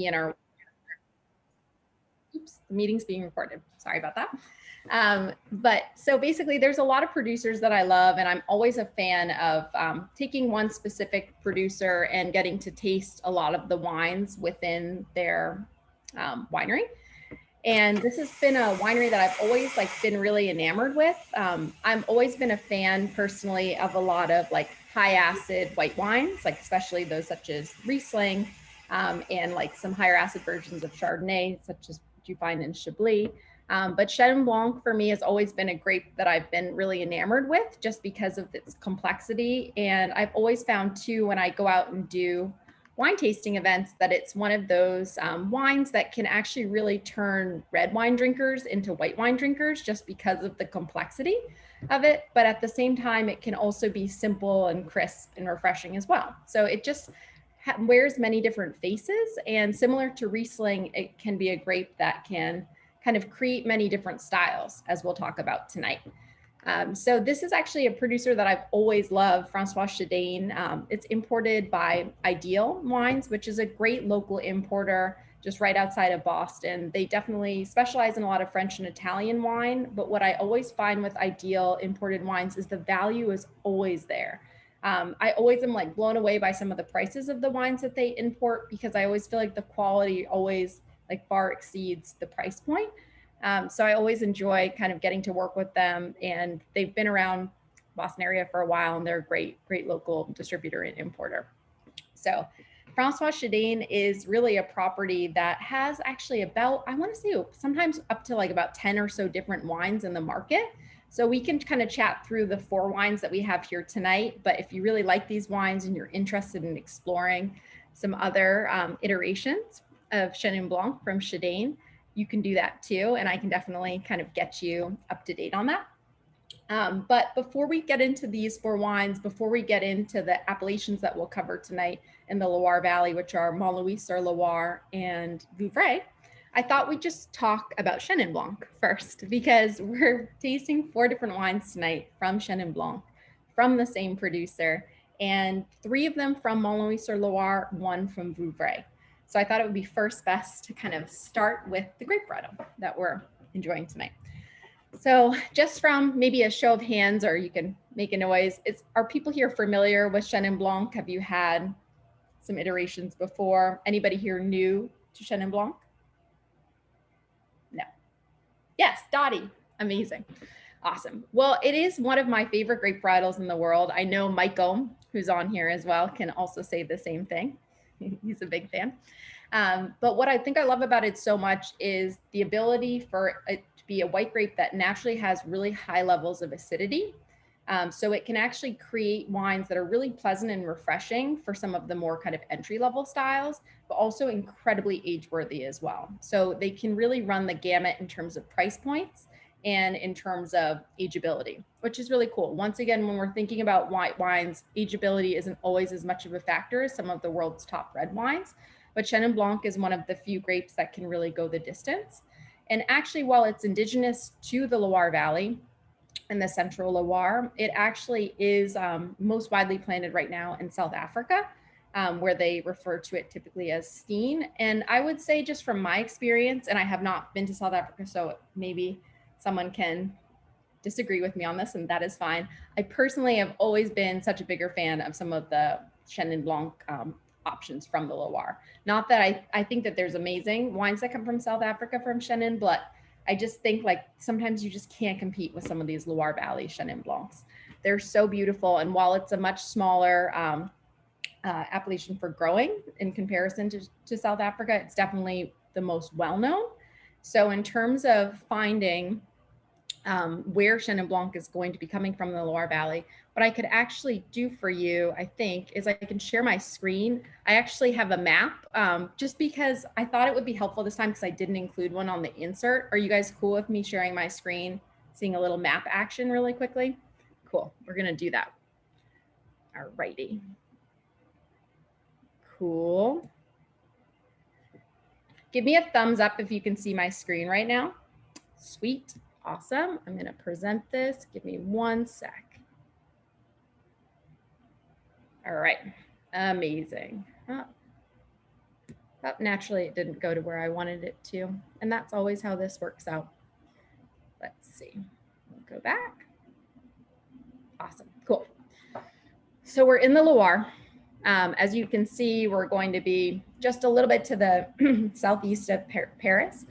in our, oops, the meeting's being recorded. Sorry about that. But so basically there's a lot of producers that I love, and I'm always a fan of taking one specific producer and getting to taste a lot of the wines within their winery. And this has been a winery that I've always been really enamored with. I've always been a fan personally of a lot of high acid white wines, especially those such as Riesling, and some higher acid versions of Chardonnay, such as what you find in Chablis. But Chenin Blanc for me has always been a grape that I've been really enamored with just because of its complexity. And I've always found too, when I go out and do wine tasting events, that it's one of those wines that can actually really turn red wine drinkers into white wine drinkers just because of the complexity of it. But at the same time, it can also be simple and crisp and refreshing as well. So it just wears many different faces, and similar to Riesling, it can be a grape that can kind of create many different styles, as we'll talk about tonight. So this is actually a producer that I've always loved, François Chidaine. It's imported by Ideal Wines, which is a great local importer just right outside of Boston. They definitely specialize in a lot of French and Italian wine, but what I always find with Ideal imported wines is the value is always there. I always am blown away by some of the prices of the wines that they import, because I always feel like the quality always far exceeds the price point. So I always enjoy kind of getting to work with them, and they've been around Boston area for a while, and they're a great local distributor and importer. So François Chidaine is really a property that has actually about, I want to say sometimes up to about 10 or so different wines in the market. So we can kind of chat through the 4 wines that we have here tonight. But if you really like these wines and you're interested in exploring some other iterations of Chenin Blanc from Chidaine, you can do that too. And I can definitely kind of get you up to date on that. But before we get into these 4 wines, before we get into the appellations that we'll cover tonight in the Loire Valley, which are Mont-Louis-sur-Loire and Vouvray, I thought we'd just talk about Chenin Blanc first, because we're tasting 4 different wines tonight from Chenin Blanc, from the same producer, and 3 of them from Mont-Louis-sur-Loire, 1 from Vouvray. So I thought it would be first best to kind of start with the grape varietal that we're enjoying tonight. So just from maybe a show of hands, or you can make a noise, are people here familiar with Chenin Blanc? Have you had some iterations before? Anybody here new to Chenin Blanc? No. Yes, Dottie. Amazing. Awesome. Well, it is one of my favorite grape varietals in the world. I know Michael, who's on here as well, can also say the same thing. He's a big fan. But what I think I love about it so much is the ability for it to be a white grape that naturally has really high levels of acidity. So it can actually create wines that are really pleasant and refreshing for some of the more kind of entry-level styles, but also incredibly age-worthy as well. So they can really run the gamut in terms of price points and in terms of ageability, which is really cool. Once again, when we're thinking about white wines, ageability isn't always as much of a factor as some of the world's top red wines, but Chenin Blanc is one of the few grapes that can really go the distance. And actually, while it's indigenous to the Loire Valley and the central Loire, it actually is most widely planted right now in South Africa, where they refer to it typically as Steen. And I would say, just from my experience, and I have not been to South Africa, so maybe someone can disagree with me on this, and that is fine. I personally have always been such a bigger fan of some of the Chenin Blanc options from the Loire. Not that I think that there's amazing wines that come from South Africa from Chenin, but I just think sometimes you just can't compete with some of these Loire Valley Chenin Blancs. They're so beautiful. And while it's a much smaller appellation for growing in comparison to South Africa, it's definitely the most well-known. So in terms of finding where Chenin Blanc is going to be coming from in the Loire Valley, what I could actually do for you, I think, is I can share my screen. I actually have a map, just because I thought it would be helpful this time, because I didn't include one on the insert. Are you guys cool with me sharing my screen, seeing a little map action really quickly? Cool, we're gonna do that. All righty. Cool. Give me a thumbs up if you can see my screen right now. Sweet, awesome. I'm gonna present this. Give me 1 sec. All right, amazing. Oh, Oh, naturally, it didn't go to where I wanted it to. And that's always how this works out. Let's see. We'll go back. Awesome. Cool. So we're in the Loire. As you can see, we're going to be just a little bit to the southeast of Paris.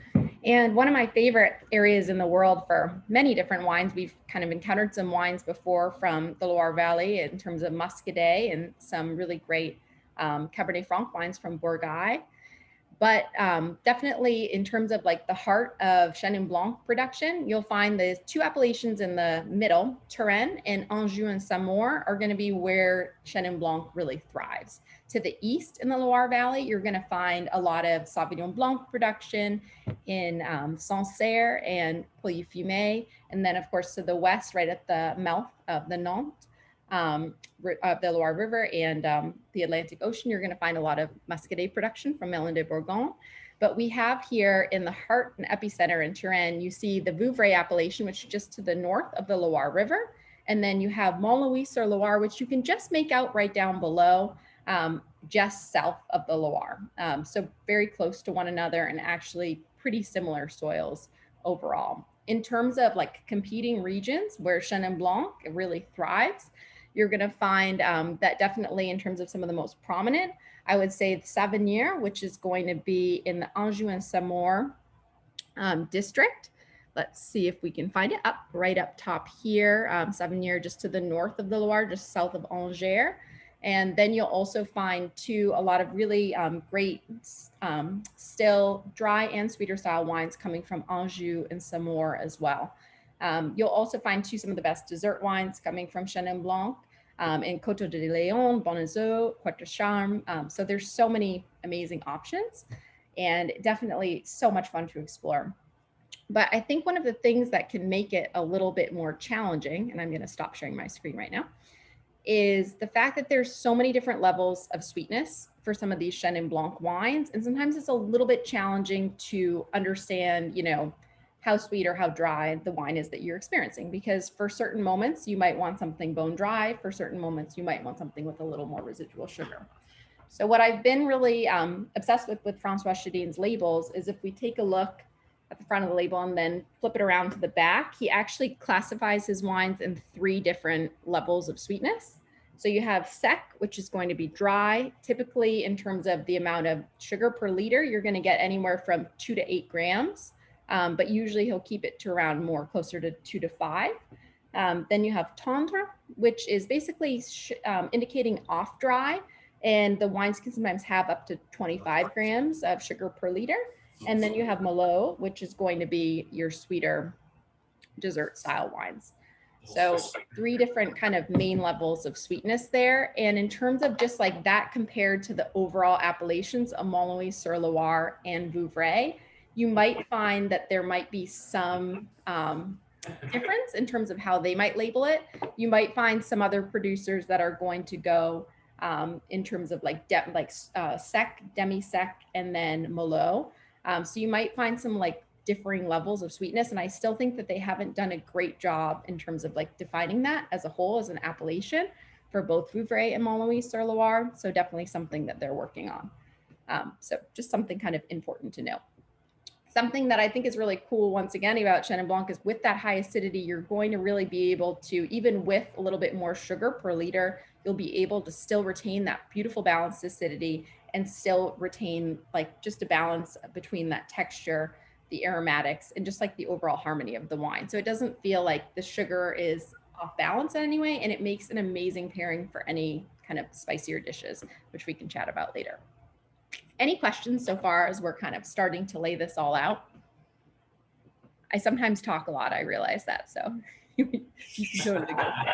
And one of my favorite areas in the world for many different wines, we've kind of encountered some wines before from the Loire Valley in terms of Muscadet and some really great Cabernet Franc wines from Bourgogne. But definitely in terms of like the heart of Chenin Blanc production, you'll find the two appellations in the middle, Touraine and Anjou and Saumur, are going to be where Chenin Blanc really thrives. To the east in the Loire Valley, you're going to find a lot of Sauvignon Blanc production in Sancerre and Pouilly-Fumé. And then of course to the west, right at the mouth of the Nantes, of the Loire River and the Atlantic Ocean, you're going to find a lot of Muscadet production from Melon de Bourgogne. But we have here in the heart and epicenter in Touraine, you see the Vouvray appellation, which is just to the north of the Loire River. And then you have Mont-Louis-sur-Loire, which you can just make out right down below, just south of the Loire. So very close to one another and actually pretty similar soils overall. In terms of like competing regions where Chenin Blanc really thrives, you're going to find that definitely in terms of some of the most prominent, I would say the Savinier, which is going to be in the Anjou and Saumur district. Let's see if we can find it up right up top here. Savinier just to the north of the Loire, just south of Angers. And then you'll also find a lot of really great still dry and sweeter style wines coming from Anjou and Saumur as well. You'll also find some of the best dessert wines coming from Chenin Blanc in Coteau de Léon, Bonnezeau, Quatre Charmes. So there's so many amazing options and definitely so much fun to explore. But I think one of the things that can make it a little bit more challenging, and I'm going to stop sharing my screen right now, is the fact that there's so many different levels of sweetness for some of these Chenin Blanc wines. And sometimes it's a little bit challenging to understand, how sweet or how dry the wine is that you're experiencing, because for certain moments you might want something bone dry, for certain moments you might want something with a little more residual sugar. So what I've been really obsessed with François Chidaine's labels is if we take a look at the front of the label and then flip it around to the back, he actually classifies his wines in 3 different levels of sweetness. So you have sec, which is going to be dry. Typically in terms of the amount of sugar per liter, you're going to get anywhere from 2 to 8 grams. But usually he'll keep it to around more closer to 2 to 5. Then you have tendre, which is basically indicating off dry. And the wines can sometimes have up to 25 grams of sugar per liter. And then you have Merlot, which is going to be your sweeter dessert style wines. So 3 different kind of main levels of sweetness there. And in terms of just like that compared to the overall appellations of Mont-Louis-sur-Loire and Vouvray, you might find that there might be some difference in terms of how they might label it. You might find some other producers that are going to go in terms of like sec, demi-sec, and then Merlot. So you might find some like differing levels of sweetness. And I still think that they haven't done a great job in terms of like defining that as a whole as an appellation for both Vouvray and Mont-Louis-sur-Loire. So definitely something that they're working on. So just something kind of important to know. Something that I think is really cool, once again, about Chenin Blanc is with that high acidity, you're going to really be able to, even with a little bit more sugar per liter, you'll be able to still retain that beautiful balanced acidity and still retain like just a balance between that texture, the aromatics, and just like the overall harmony of the wine. So it doesn't feel like the sugar is off balance in any way, and it makes an amazing pairing for any kind of spicier dishes, which we can chat about later. Any questions so far as we're kind of starting to lay this all out? I sometimes talk a lot, I realize that, so you can totally go for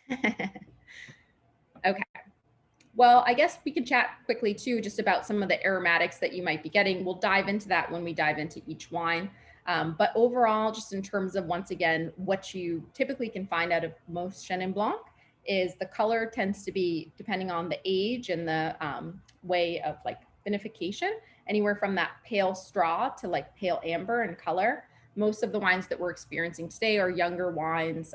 it. Okay. Well, I guess we could chat quickly too, just about some of the aromatics that you might be getting. We'll dive into that when we dive into each wine. But overall, just in terms of, once again, what you typically can find out of most Chenin Blanc is the color tends to be, depending on the age and the way of like vinification, anywhere from that pale straw to like pale amber in color. Most of the wines that we're experiencing today are younger wines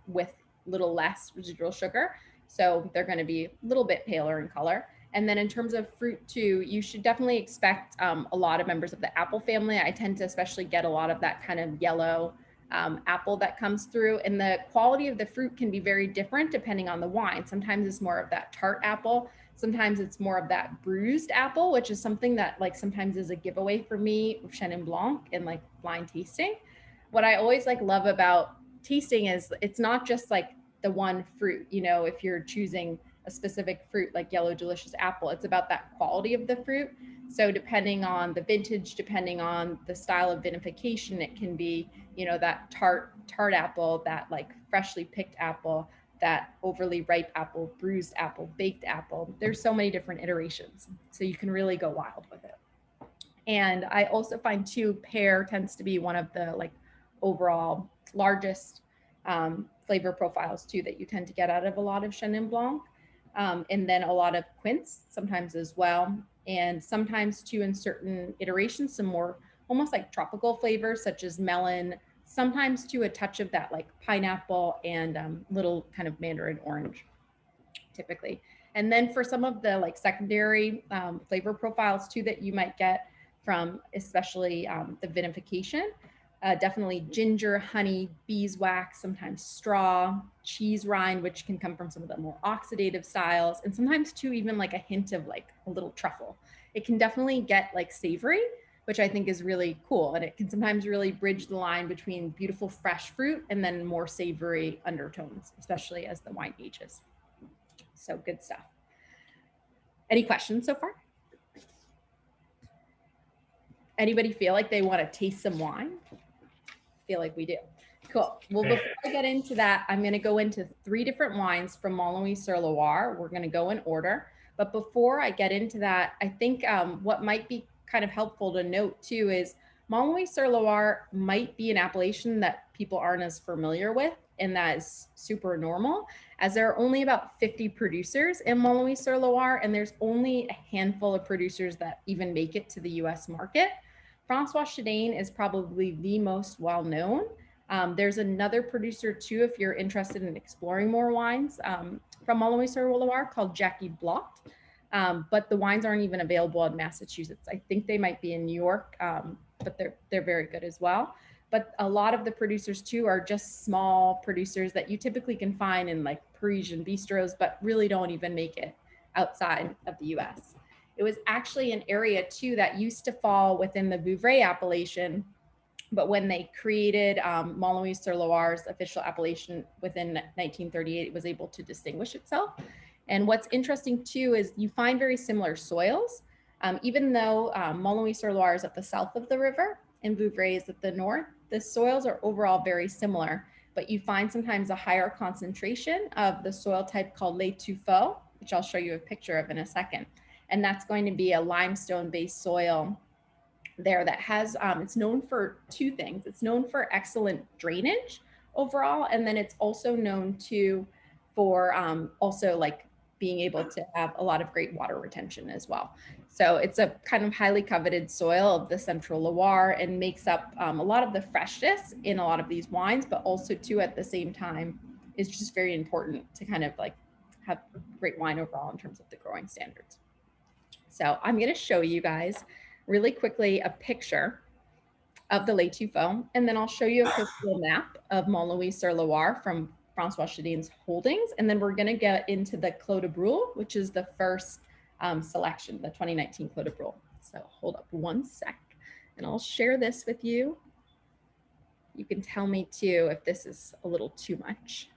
with little less residual sugar. So they're going to be a little bit paler in color. And then in terms of fruit too, you should definitely expect a lot of members of the apple family. I tend to especially get a lot of that kind of yellow apple that comes through, and the quality of the fruit can be very different depending on the wine. Sometimes it's more of that tart apple. Sometimes it's more of that bruised apple, which is something that like sometimes is a giveaway for me with Chenin Blanc and like blind tasting. What I always like love about tasting is it's not just like the one fruit. You know, if you're choosing a specific fruit like yellow delicious apple, it's about that quality of the fruit. So depending on the vintage, depending on the style of vinification, it can be, you know, that tart apple, that like freshly picked apple, that overly ripe apple, bruised apple, baked apple. There's so many different iterations, so you can really go wild with it. And I also find too, pear tends to be one of the like overall largest flavor profiles too that you tend to get out of a lot of Chenin Blanc. And then a lot of quince sometimes as well. And sometimes too in certain iterations, some more almost like tropical flavors such as melon, sometimes too a touch of that like pineapple and little kind of mandarin orange typically. And then for some of the like secondary flavor profiles too that you might get from especially the vinification, definitely ginger, honey, beeswax, sometimes straw, cheese rind, which can come from some of the more oxidative styles, and sometimes too even like a hint of like a little truffle. It can definitely get like savory, which I think is really cool. And it can sometimes really bridge the line between beautiful fresh fruit and then more savory undertones, especially as the wine ages. So good stuff. Any questions so far? Anybody feel like they want to taste some wine? Feel like we do. Cool. Well, before I get into that, I'm going to go into 3 different wines from Montlouis-sur-Loire. We're going to go in order. But before I get into that, I think what might be kind of helpful to note too is Montlouis-sur-Loire might be an appellation that people aren't as familiar with, and that is super normal, as there are only about 50 producers in Montlouis-sur-Loire, and there's only a handful of producers that even make it to the US market. François Chidaine is probably the most well-known. There's another producer too, if you're interested in exploring more wines from Montlouis-sur-Loire, called Jackie Blot. But the wines aren't even available in Massachusetts. I think they might be in New York, but they're very good as well. But a lot of the producers too are just small producers that you typically can find in like Parisian bistros, but really don't even make it outside of the US. It was actually an area too that used to fall within the Vouvray appellation, but when they created Montlouis-sur-Loire's official appellation within 1938, it was able to distinguish itself. And what's interesting too is you find very similar soils, even though Montlouis-sur-Loire is at the south of the river and Vouvray is at the north. The soils are overall very similar, but you find sometimes a higher concentration of the soil type called Les Tuffeaux, which I'll show you a picture of in a second. And that's going to be a limestone-based soil there that has, it's known for 2 things. It's known for excellent drainage overall, and then it's also known for also like being able to have a lot of great water retention as well. So it's a kind of highly coveted soil of the Central Loire and makes up a lot of the freshness in a lot of these wines, but also too at the same time is just very important to kind of like have great wine overall in terms of the growing standards. So I'm going to show you guys really quickly a picture of the Les Tuffeaux, and then I'll show you a quick little map of Montlouis-sur-Loire from François Chidaine's holdings, and then we're going to get into the Clos de Brule, which is the first selection, the 2019 Clos de Brule. So hold up one sec, and I'll share this with you. You can tell me too if this is a little too much.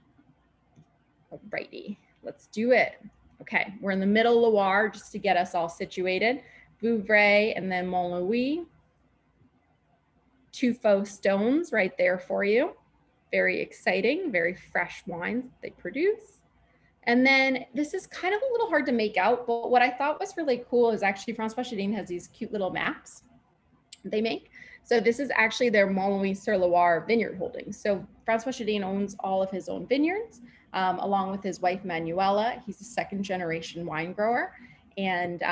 Alrighty, let's do it. Okay, we're in the middle Loire just to get us all situated. Vouvray and then Montlouis. Tuffeaux stones right there for you. Very exciting, very fresh wines they produce. And then this is kind of a little hard to make out, but what I thought was really cool is actually François Chidaine has these cute little maps they make. So this is actually their Montlouis-sur-Loire vineyard holdings. So François Chidaine owns all of his own vineyards, along with his wife Manuela. He's a 2nd generation wine grower. And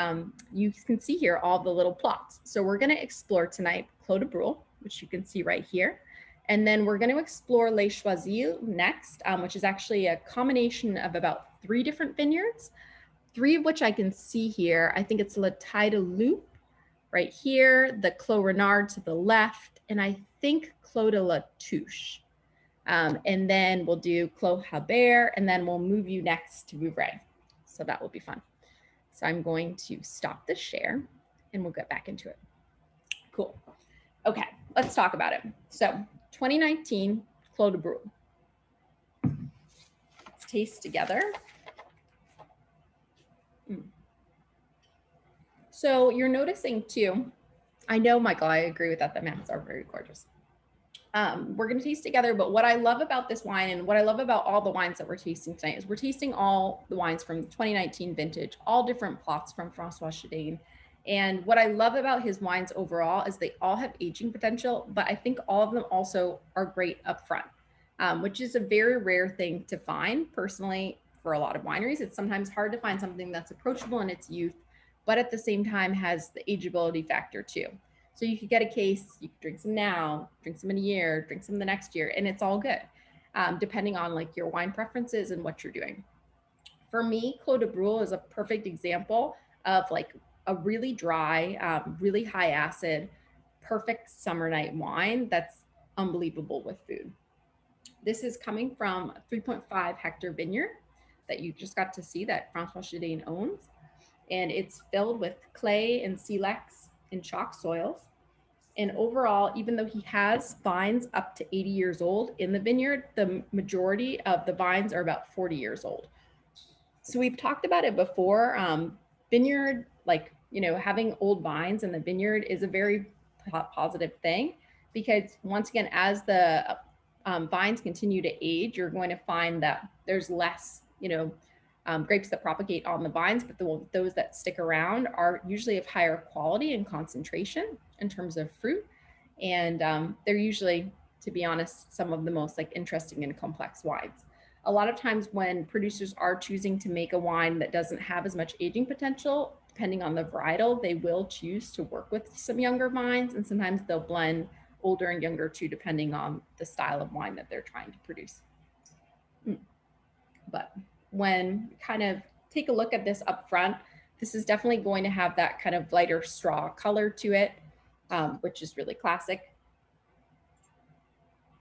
you can see here all the little plots. So we're going to explore tonight Clos de Brule, which you can see right here. And then we're going to explore Les Choisils next, which is actually a combination of about 3 different vineyards. three of which I can see here. I think it's La Taille de Loup right here, the Clos Renard to the left, and I think Clos de la Touche. And then we'll do Clos Habert, and then we'll move you next to Vouvray. So that will be fun. So I'm going to stop the share and we'll get back into it. Cool. Okay, let's talk about it. So 2019 Clos de Brule. Let's taste together. So you're noticing too, I know, Michael, I agree with that. The maps are very gorgeous. We're going to taste together, but what I love about this wine and what I love about all the wines that we're tasting tonight is we're tasting all the wines from 2019 vintage, all different plots from François Chidaine. And what I love about his wines overall is they all have aging potential, but I think all of them also are great up front, which is a very rare thing to find. Personally, for a lot of wineries, it's sometimes hard to find something that's approachable in its youth, but at the same time has the ageability factor too. So you could get a case, you could drink some now, drink some in a year, drink some the next year, and it's all good, depending on like your wine preferences and what you're doing. For me, Clos de Brule is a perfect example of like a really dry, really high acid, perfect summer night wine that's unbelievable with food. This is coming from a 3.5 hectare vineyard that you just got to see that François Chidaine owns. And it's filled with clay and silex and chalk soils. And overall, even though he has vines up to 80 years old in the vineyard, the majority of the vines are about 40 years old. So we've talked about it before. Vineyard, like, you know, having old vines in the vineyard is a very positive thing, because once again, as the vines continue to age, you're going to find that there's less, you know, grapes that propagate on the vines, but those that stick around are usually of higher quality and concentration in terms of fruit. And they're usually, to be honest, some of the most like interesting and complex wines. A lot of times when producers are choosing to make a wine that doesn't have as much aging potential, depending on the varietal, they will choose to work with some younger vines, and sometimes they'll blend older and younger too, depending on the style of wine that they're trying to produce. But when you kind of take a look at this up front, this is definitely going to have that kind of lighter straw color to it, which is really classic.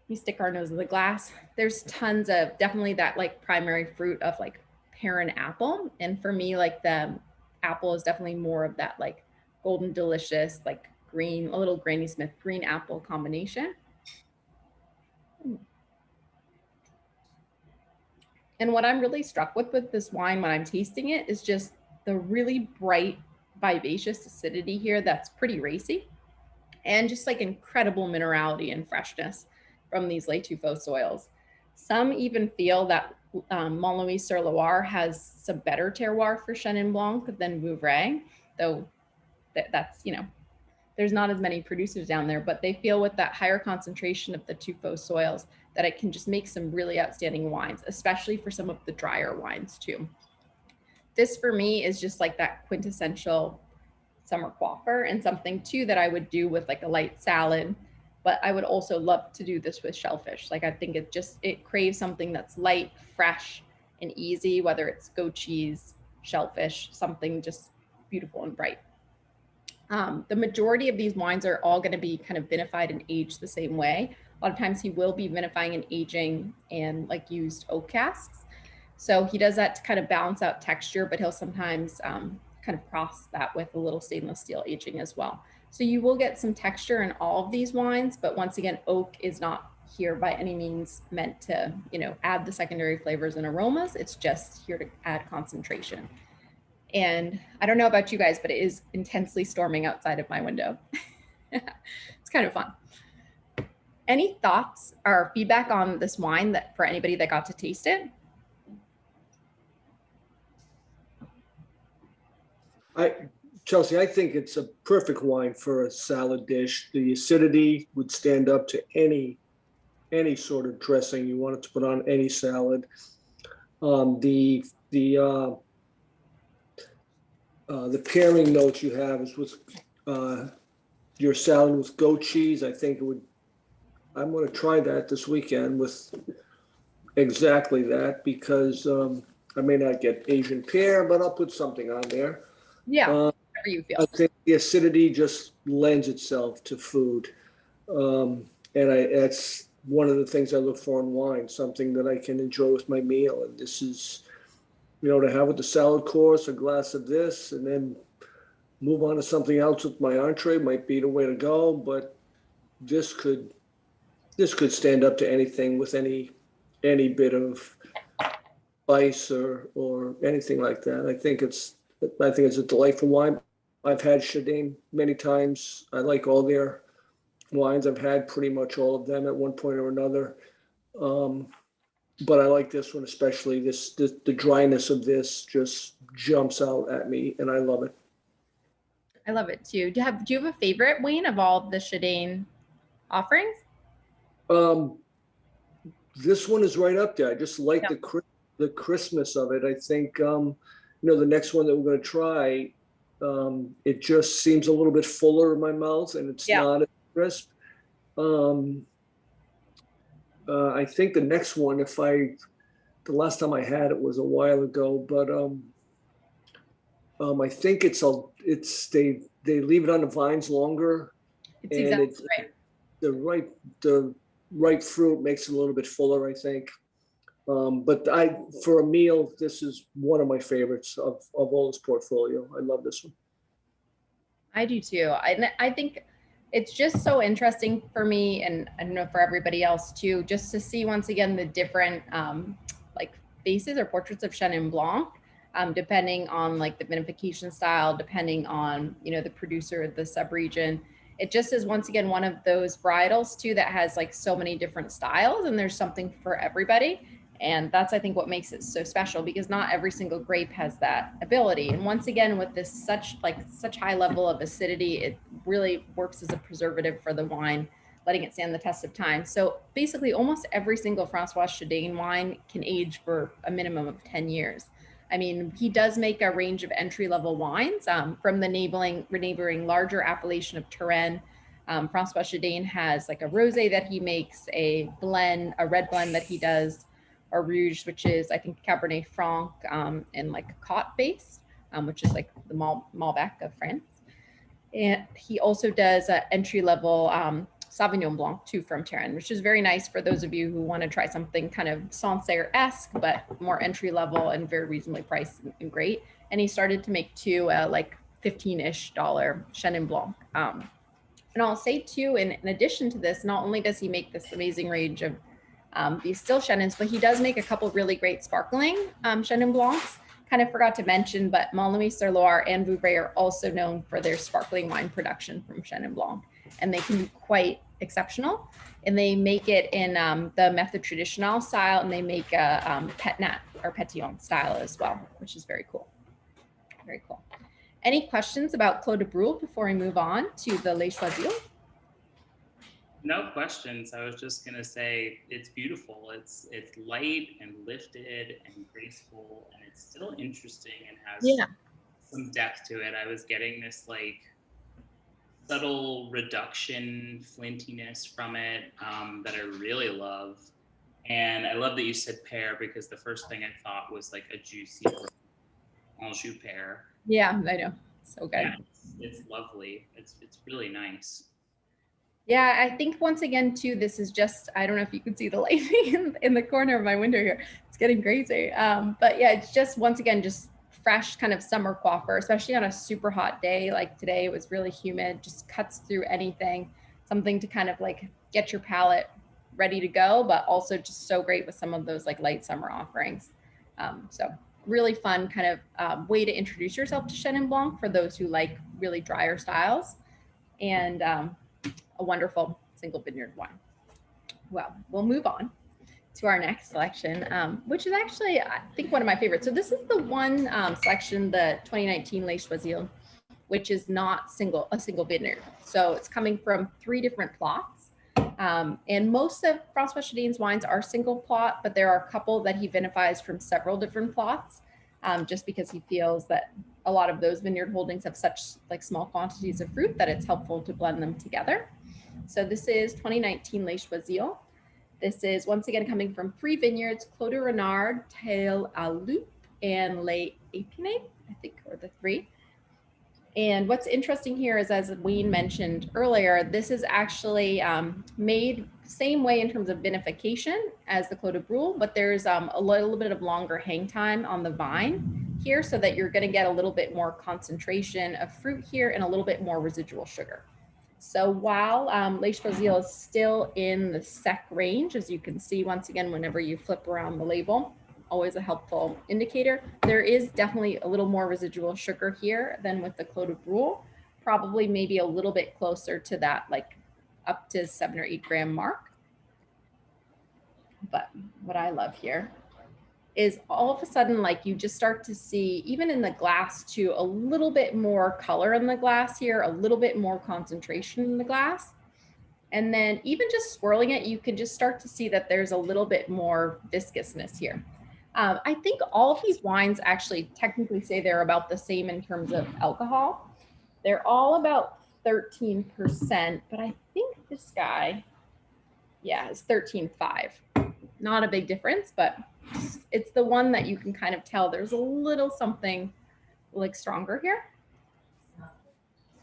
You stick our nose in the glass. There's tons of definitely that like primary fruit of like pear and apple. And for me, like the apple is definitely more of that like golden delicious, like green, a little Granny Smith green apple combination. And what I'm really struck with this wine when I'm tasting it is just the really bright, vivacious acidity here that's pretty racy, and just like incredible minerality and freshness from these Les Tuffeaux soils. Some even feel that Mont-Louis-sur-Loire has some better terroir for Chenin Blanc than Vouvray, though that's, you know, there's not as many producers down there, but they feel with that higher concentration of the Tuffeaux soils that it can just make some really outstanding wines, especially for some of the drier wines too. This for me is just like that quintessential summer coiffer, and something too that I would do with like a light salad, but I would also love to do this with shellfish. Like I think it craves something that's light, fresh, and easy, whether it's goat cheese, shellfish, something just beautiful and bright. The majority of these wines are all going to be kind of vinified and aged the same way. A lot of times he will be vinifying and aging and like used oak casks. So he does that to kind of balance out texture, but he'll sometimes kind of cross that with a little stainless steel aging as well. So you will get some texture in all of these wines, but once again, oak is not here by any means meant to, you know, add the secondary flavors and aromas. It's just here to add concentration. And I don't know about you guys, but it is intensely storming outside of my window. It's kind of fun. Any thoughts or feedback on this wine that for anybody that got to taste it? Chelsea, I think it's a perfect wine for a salad dish. The acidity would stand up to any sort of dressing you wanted to put on any salad. The pairing notes you have is with your salad with goat cheese. I think it would. I'm going to try that this weekend with exactly that, because I may not get Asian pear, but I'll put something on there. Yeah, Uh, whatever you I feel. think the acidity just lends itself to food. And that's one of the things I look for in wine, something that I can enjoy with my meal. And this is, to have with the salad course, a glass of this, and then move on to something else with my entree might be the way to go. But this could stand up to anything with any bit of spice or anything like that. I think it's a delightful wine. I've had Chidaine many times. I like all their wines. I've had pretty much all of them at one point or another. Um, but I like this one especially. The dryness of this just jumps out at me, and I love it. I love it too. Do you have a favorite, Wayne, of all the Chidaine offerings? Um, this one is right up there. I just like Yeah. the Christmas of it. I think the next one that we're going to try, it just seems a little bit fuller in my mouth, and it's Yeah. not as crisp. Um, I think the next one, the last time I had it was a while ago, but I think they leave it on the vines longer, It's and exactly it's right. the ripe fruit makes it a little bit fuller, I think. But for a meal, this is one of my favorites of all this portfolio. I love this one. I do too. I think it's just so interesting for me, and I don't know for everybody else too, just to see once again the different like faces or portraits of Chenin Blanc, depending on like the vinification style, depending on the producer, the subregion. It just is once again one of those varietals too that has like so many different styles, and there's something for everybody. And that's, I think, what makes it so special, because not every single grape has that ability. And once again, with this such high level of acidity, it really works as a preservative for the wine, letting it stand the test of time. So basically, almost every single François Chidaine wine can age for a minimum of 10 years. I mean, he does make a range of entry-level wines, from the neighboring larger appellation of Touraine. François Chidaine has like a rosé that he makes, a red blend that he does, or Rouge, which is, I think, Cabernet Franc, and like Cotte based, which is like the Malbec of France. And he also does an entry level Sauvignon Blanc too from Touraine, which is very nice for those of you who want to try something kind of Sancerre-esque, but more entry level and very reasonably priced and great. And he started to make two like $15-ish Chenin Blanc. And I'll say too, in addition to this, not only does he make this amazing range of these still Chenins, but he does make a couple really great sparkling Chenin Blancs. Kind of forgot to mention, but Montlouis-sur-Loire and Vouvray are also known for their sparkling wine production from Chenin Blanc, and they can be quite exceptional. And they make it in the method traditionnel style, and they make a pet nat or petillon style as well, which is very cool. Very cool. Any questions about Clos de Brule before we move on to the Les Choisils? No questions. I was just gonna say it's beautiful. It's light and lifted and graceful, and it's still interesting and has some depth to it. I was getting this like subtle reduction flintiness from it that I really love. And I love that you said pear, because the first thing I thought was like a juicy Anjou pear. Yeah, I know. So good. Yeah, it's lovely. It's really nice. Yeah, I think once again too, this is just, I don't know if you can see the lighting in the corner of my window here. It's getting crazy. But yeah, it's just once again, just fresh kind of summer coiffer, especially on a super hot day like today. It was really humid, just cuts through anything, something to kind of like get your palate ready to go, but also just so great with some of those like light summer offerings. So really fun kind of way to introduce yourself to Chenin Blanc for those who like really drier styles, and a wonderful single vineyard wine. Well, we'll move on to our next selection, which is actually, I think, one of my favorites. So this is the one selection, the 2019 Les Choisils, which is not a single vineyard. So it's coming from 3 different plots. And most of François Chidaine's wines are single plot, but there are a couple that he vinifies from several different plots, just because he feels that a lot of those vineyard holdings have such like small quantities of fruit that it's helpful to blend them together. So this is 2019 Les Choisils. This is once again coming from 3 vineyards: Clos de Renard, Tail à Loup, and late Epinay, I think, or the three. And what's interesting here is, as Wayne mentioned earlier, this is actually made same way in terms of vinification as the Clos de Brule, but there's a little bit of longer hang time on the vine here, so that you're going to get a little bit more concentration of fruit here and a little bit more residual sugar. So while Les Choisils is still in the sec range, as you can see once again whenever you flip around the label, always a helpful indicator. There is definitely a little more residual sugar here than with the Clos de Brule, probably maybe a little bit closer to that, like up to 7 or 8 gram mark. But what I love here is all of a sudden, like you just start to see, even in the glass too, a little bit more color in the glass here, a little bit more concentration in the glass. And then even just swirling it, you can just start to see that there's a little bit more viscousness here. I think all of these wines actually technically say they're about the same in terms of alcohol. They're all about 13%, but I think this guy, yeah, is 13.5. Not a big difference, but it's the one that you can kind of tell there's a little something like stronger here.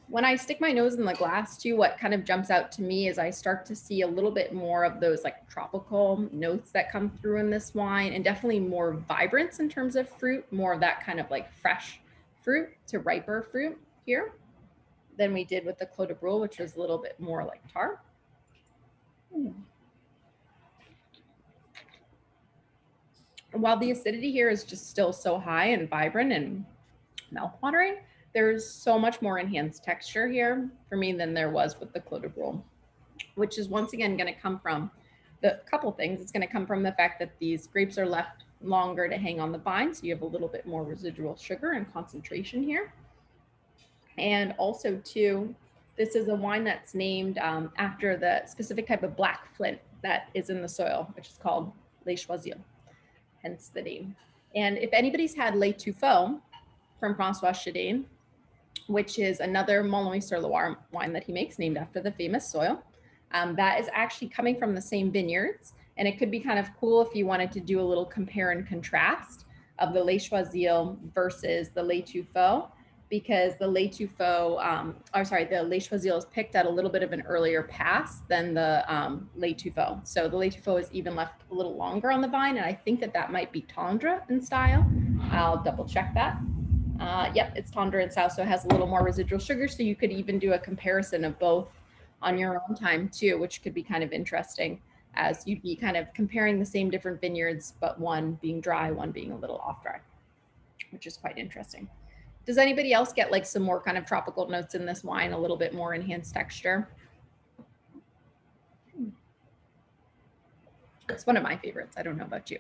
When I stick my nose in the glass too, what kind of jumps out to me is I start to see a little bit more of those like tropical notes that come through in this wine, and definitely more vibrance in terms of fruit, more of that kind of like fresh fruit to riper fruit here than we did with the Clos de Brule, which was a little bit more like tart. While the acidity here is just still so high and vibrant and mouthwatering, there's so much more enhanced texture here for me than there was with the Clos de Brule, which is once again going to come from the couple things. It's going to come from the fact that these grapes are left longer to hang on the vine, so you have a little bit more residual sugar and concentration here. And also too, this is a wine that's named after the specific type of black flint that is in the soil, which is called Les Choisils, hence the name. And if anybody's had Les Tuffeaux from François Chidaine, which is another Malloy-sur-Loire wine that he makes named after the famous soil, that is actually coming from the same vineyards. And it could be kind of cool if you wanted to do a little compare and contrast of the Les Choisils versus the Les Tuffeaux, because the Les Tuffeaux, the Les Choisils is picked at a little bit of an earlier pass than the Les Tuffeaux. So the Les Tuffeaux is even left a little longer on the vine, and I think that that might be tendre in style. I'll double check that. Yep, it's tendre in style, so it has a little more residual sugar, so you could even do a comparison of both on your own time too, which could be kind of interesting, as you'd be kind of comparing the same different vineyards, but one being dry, one being a little off dry, which is quite interesting. Does anybody else get like some more kind of tropical notes in this wine, a little bit more enhanced texture? It's one of my favorites. I don't know about you.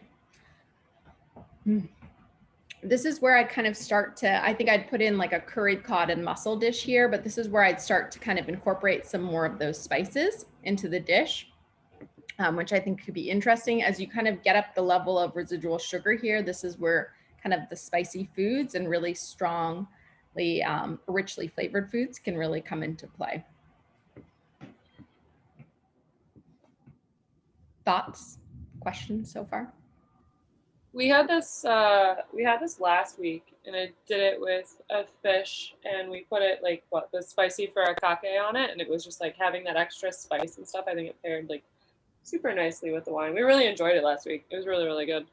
This is where I'd kind of start to, I think I'd put in like a curried cod and mussel dish here, but this is where I'd start to kind of incorporate some more of those spices into the dish, which I think could be interesting as you kind of get up the level of residual sugar here. This is where kind of the spicy foods and really strongly, richly flavored foods can really come into play. Thoughts, questions so far? We had this last week, and I did it with a fish, and we put it like the spicy furikake on it, and it was just like having that extra spice and stuff. I think it paired like super nicely with the wine. We really enjoyed it last week. It was really, really good.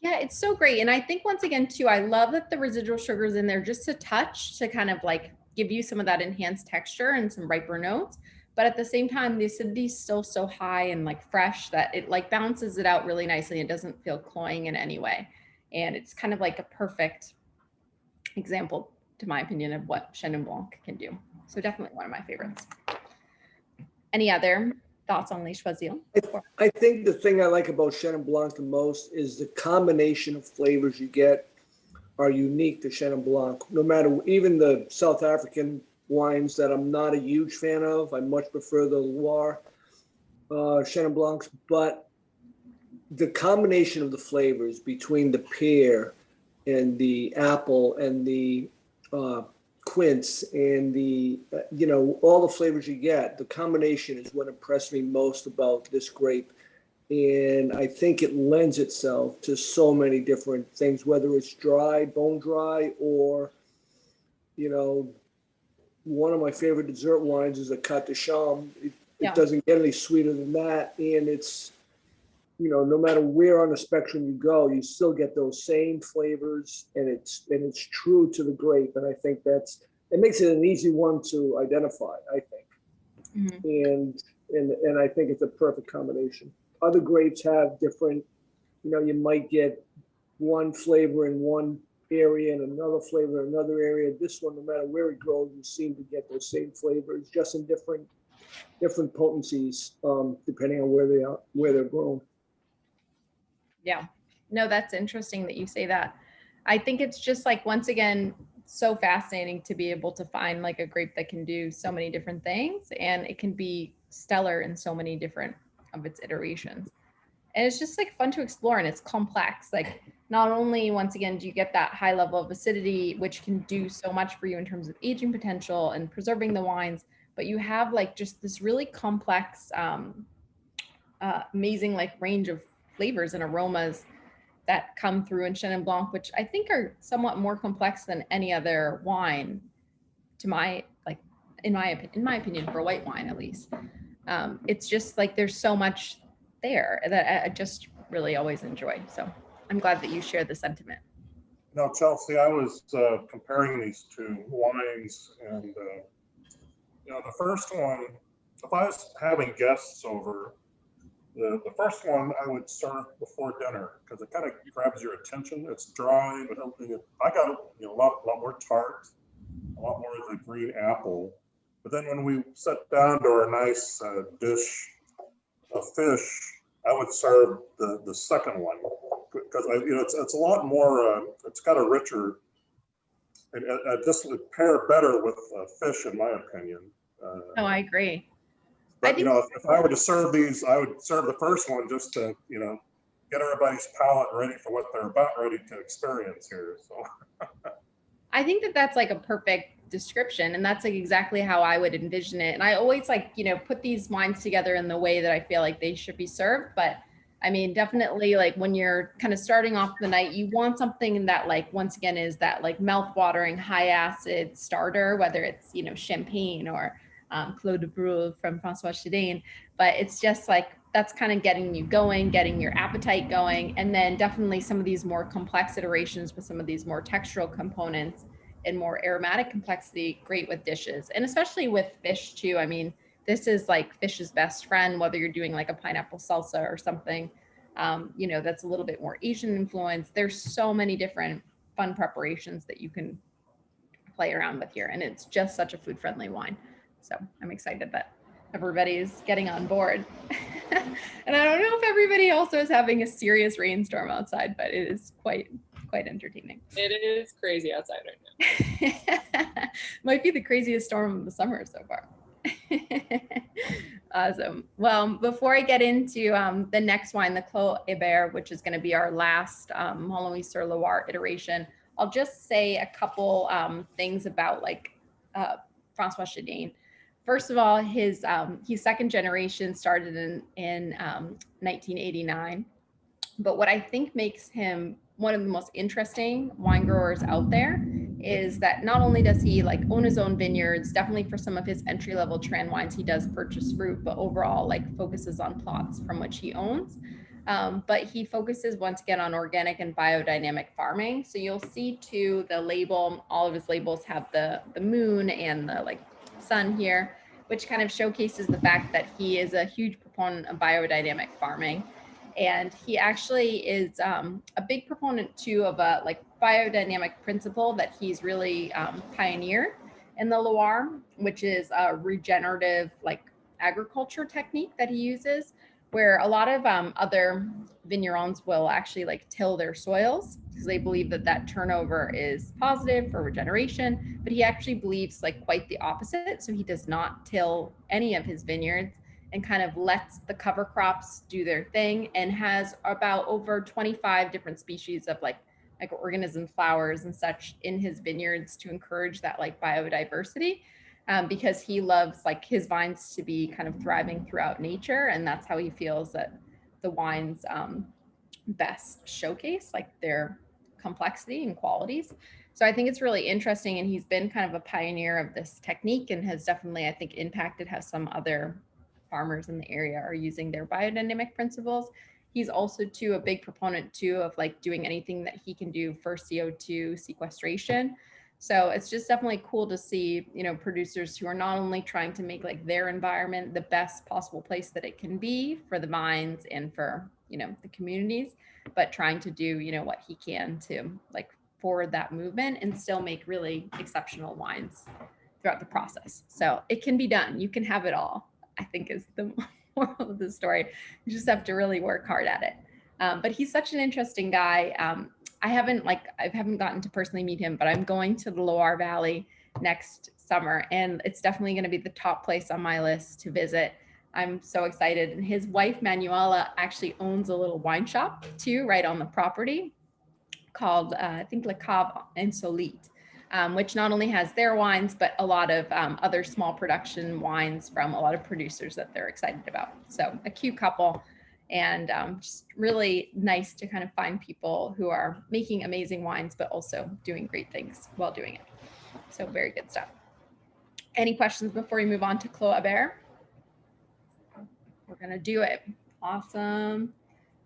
Yeah, it's so great. And I think once again too, I love that the residual sugar is in there just a touch to kind of like give you some of that enhanced texture and some riper notes. But at the same time, the acidity is still so high and like fresh that it like balances it out really nicely. It doesn't feel cloying in any way. And it's kind of like a perfect example, to my opinion, of what Chenin Blanc can do. So definitely one of my favorites. Any other thoughts on Les Choisils? I think the thing I like about Chenin Blanc the most is the combination of flavors you get are unique to Chenin Blanc. No matter, even the South African wines that I'm not a huge fan of, I much prefer the Loire Chenin Blancs, but the combination of the flavors between the pear and the apple and the quince and the, all the flavors you get, the combination is what impressed me most about this grape. And I think it lends itself to so many different things, whether it's dry, bone dry, or, you know, one of my favorite dessert wines is a Cate de Chambre. It doesn't get any sweeter than that. And it's, you know, no matter where on the spectrum you go, you still get those same flavors, and it's true to the grape. And I think it makes it an easy one to identify, I think. And I think it's a perfect combination. Other grapes have different, you know, you might get one flavor in one area and another flavor in another area. This one, no matter where it grows, you seem to get those same flavors, just in different potencies, depending on where they are, where they're grown. Yeah, no, that's interesting that you say that. I think it's just like, once again, so fascinating to be able to find like a grape that can do so many different things, and it can be stellar in so many different of its iterations. And it's just like fun to explore, and it's complex. Like, not only, once again, do you get that high level of acidity, which can do so much for you in terms of aging potential and preserving the wines, but you have like just this really complex, amazing like range of flavors and aromas that come through in Chenin Blanc, which I think are somewhat more complex than any other wine, to my, like, in my opinion, for white wine at least. It's just like there's so much there that I just really always enjoy. So I'm glad that you share the sentiment. No, Chelsea, I was comparing these two wines, and you know, the first one, if I was having guests over, the first one I would serve before dinner, because it kind of grabs your attention. It's dry, but I got, you know, a lot more tart, a lot more of the green apple. But then when we sat down to our nice dish of fish, I would serve the second one, because you know, it's a lot more. It's got a richer. This would pair better with fish, in my opinion. Oh, I agree. But, you know, if I were to serve these, I would serve the first one just to, you know, get everybody's palate ready for what they're about ready to experience here. So I think that that's like a perfect description, and that's like exactly how I would envision it. And I always like, you know, put these wines together in the way that I feel like they should be served. But I mean, definitely, like, when you're kind of starting off the night, you want something that, like, once again, is that like mouth-watering, high acid starter, whether it's, you know, champagne or Clos de Brule from François Chidaine. But it's just like, that's kind of getting you going, getting your appetite going. And then definitely some of these more complex iterations with some of these more textural components and more aromatic complexity, great with dishes, and especially with fish too. I mean, this is like fish's best friend, whether you're doing like a pineapple salsa or something, you know, that's a little bit more Asian influence. There's so many different fun preparations that you can play around with here. And it's just such a food friendly wine. So I'm excited that everybody is getting on board. And I don't know if everybody also is having a serious rainstorm outside, but it is quite entertaining. It is crazy outside right now. Might be the craziest storm of the summer so far. Awesome. Well, before I get into the next wine, the Clos Hébert, which is going to be our last Montlouis-sur-Loire iteration, I'll just say a couple things about like François Chidaine. First of all, he's second generation, started in 1989. But what I think makes him one of the most interesting wine growers out there is that not only does he like own his own vineyards, definitely for some of his entry-level trend wines, he does purchase fruit, but overall like focuses on plots from which he owns. But he focuses once again on organic and biodynamic farming. So you'll see too, the label, all of his labels have the moon and the like sun here, which kind of showcases the fact that he is a huge proponent of biodynamic farming. And he actually is a big proponent too of a like biodynamic principle that he's really pioneered in the Loire, which is a regenerative like agriculture technique that he uses, where a lot of other vignerons will actually like till their soils because they believe that that turnover is positive for regeneration, but he actually believes like quite the opposite. So he does not till any of his vineyards and kind of lets the cover crops do their thing, and has about over 25 different species of like microorganisms, flowers and such in his vineyards to encourage that like biodiversity, because he loves like his vines to be kind of thriving throughout nature. And that's how he feels that the wines best showcase, like their complexity and qualities. So I think it's really interesting, and he's been kind of a pioneer of this technique and has definitely, I think, impacted how some other farmers in the area are using their biodynamic principles. He's also too a big proponent too of like doing anything that he can do for CO2 sequestration. So it's just definitely cool to see, you know, producers who are not only trying to make like their environment the best possible place that it can be for the vines and for, you know, the communities, but trying to do, you know, what he can to like forward that movement and still make really exceptional wines throughout the process. So it can be done. You can have it all, I think, is the moral of the story. You just have to really work hard at it. But he's such an interesting guy. I haven't gotten to personally meet him, but I'm going to the Loire Valley next summer, and it's definitely going to be the top place on my list to visit. I'm so excited. And his wife, Manuela, actually owns a little wine shop too, right on the property, called, I think, Le Cave Insolite, which not only has their wines, but a lot of other small production wines from a lot of producers that they're excited about. So a cute couple, and just really nice to kind of find people who are making amazing wines, but also doing great things while doing it. So very good stuff. Any questions before we move on to Clos Aubert? We're gonna do it. Awesome.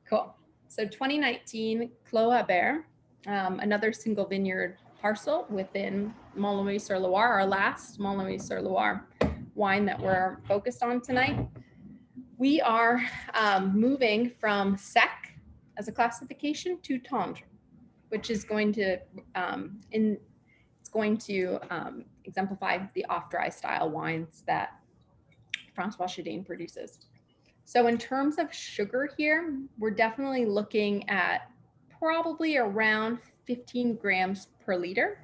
Cool. So 2019 Clos Aubert, another single vineyard parcel within Mont-Louis-sur-Loire, our last Mont-Louis-sur-Loire wine that we're focused on tonight. We are moving from sec as a classification to tendre, which is going to exemplify the off-dry style wines that François Chidaine produces. So in terms of sugar here, we're definitely looking at probably around 15 grams per liter,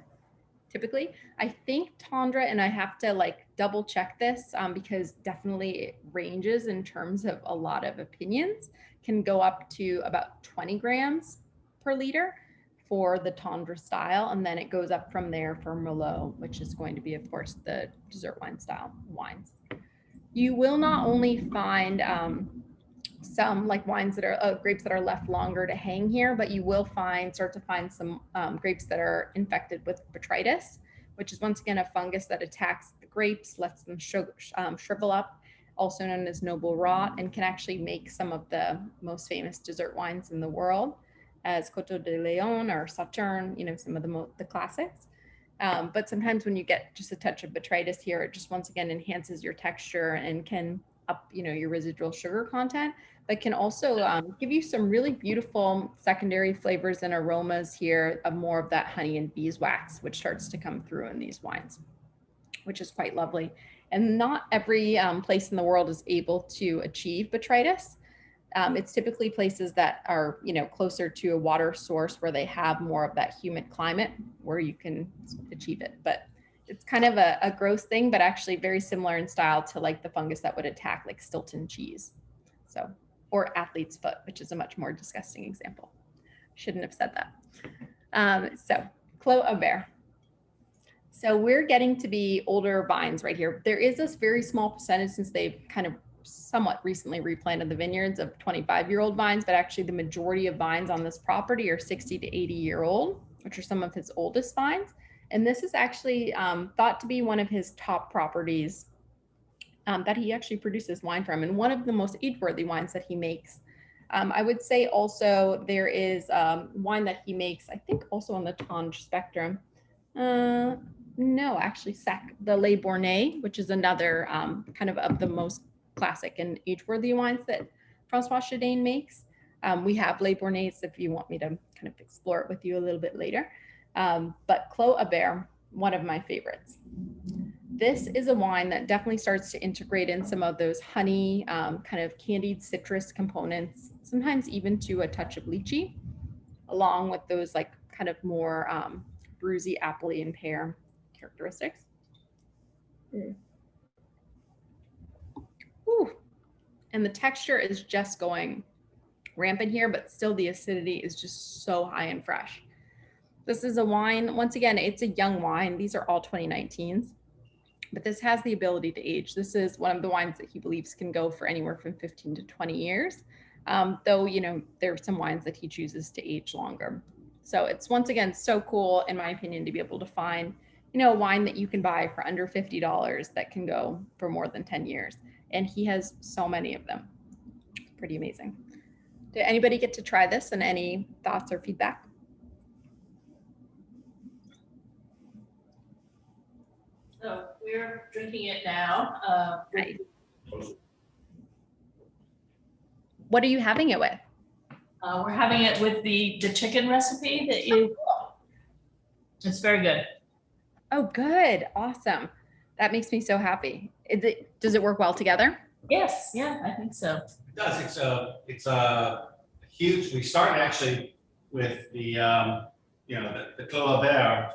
typically. I think tendre, and I have to like double check this because definitely it ranges in terms of a lot of opinions, can go up to about 20 grams per liter for the tendre style. And then it goes up from there for Merlot, which is going to be, of course, the dessert wine style wines. You will not only find some like wines that are grapes that are left longer to hang here, but you will start to find some grapes that are infected with botrytis, which is once again a fungus that attacks the grapes, lets them shrivel up, also known as noble rot, and can actually make some of the most famous dessert wines in the world, as Coteau de Leon or Sauterne, you know, some of the classics. But sometimes when you get just a touch of botrytis here, it just once again enhances your texture and can up, you know, your residual sugar content, but can also give you some really beautiful secondary flavors and aromas here of more of that honey and beeswax, which starts to come through in these wines, which is quite lovely. And not every place in the world is able to achieve botrytis. It's typically places that are, you know, closer to a water source where they have more of that humid climate where you can achieve it. But it's kind of a gross thing, but actually very similar in style to like the fungus that would attack like Stilton cheese. So, or athlete's foot, which is a much more disgusting example. Shouldn't have said that. So Clos Aubert. So we're getting to be older vines right here. There is this very small percentage, since they've kind of somewhat recently replanted the vineyards, of 25-year-old vines, but actually the majority of vines on this property are 60 to 80-year-old, which are some of his oldest vines. And this is actually thought to be one of his top properties that he actually produces wine from, and one of the most age-worthy wines that he makes. I would say also there is wine that he makes, I think also on the tendre spectrum. No, actually sec, the Les Bornais, which is another kind of the most classic and age-worthy wines that François Chidaine makes. We have Les Bornais if you want me to kind of explore it with you a little bit later. But Clos Aubert, one of my favorites. This is a wine that definitely starts to integrate in some of those honey, kind of candied citrus components, sometimes even to a touch of lychee, along with those like kind of more bruisey, appley, and pear characteristics. Ooh. And the texture is just going rampant here, but still the acidity is just so high and fresh. This is a wine, once again, it's a young wine. These are all 2019s, but this has the ability to age. This is one of the wines that he believes can go for anywhere from 15 to 20 years. though, you know, there are some wines that he chooses to age longer. So it's, once again, so cool, in my opinion, to be able to find, you know, a wine that you can buy for under $50 that can go for more than 10 years. And he has so many of them. Pretty amazing. Did anybody get to try this, and any thoughts or feedback? So we're drinking it now. Nice. What are you having it with? We're having it with the chicken recipe that you. It's very good. Oh, good. Awesome. That makes me so happy. Does it work well together? Yes, yeah, I think so. It does. It's a huge. We started actually with the the Clos Vert.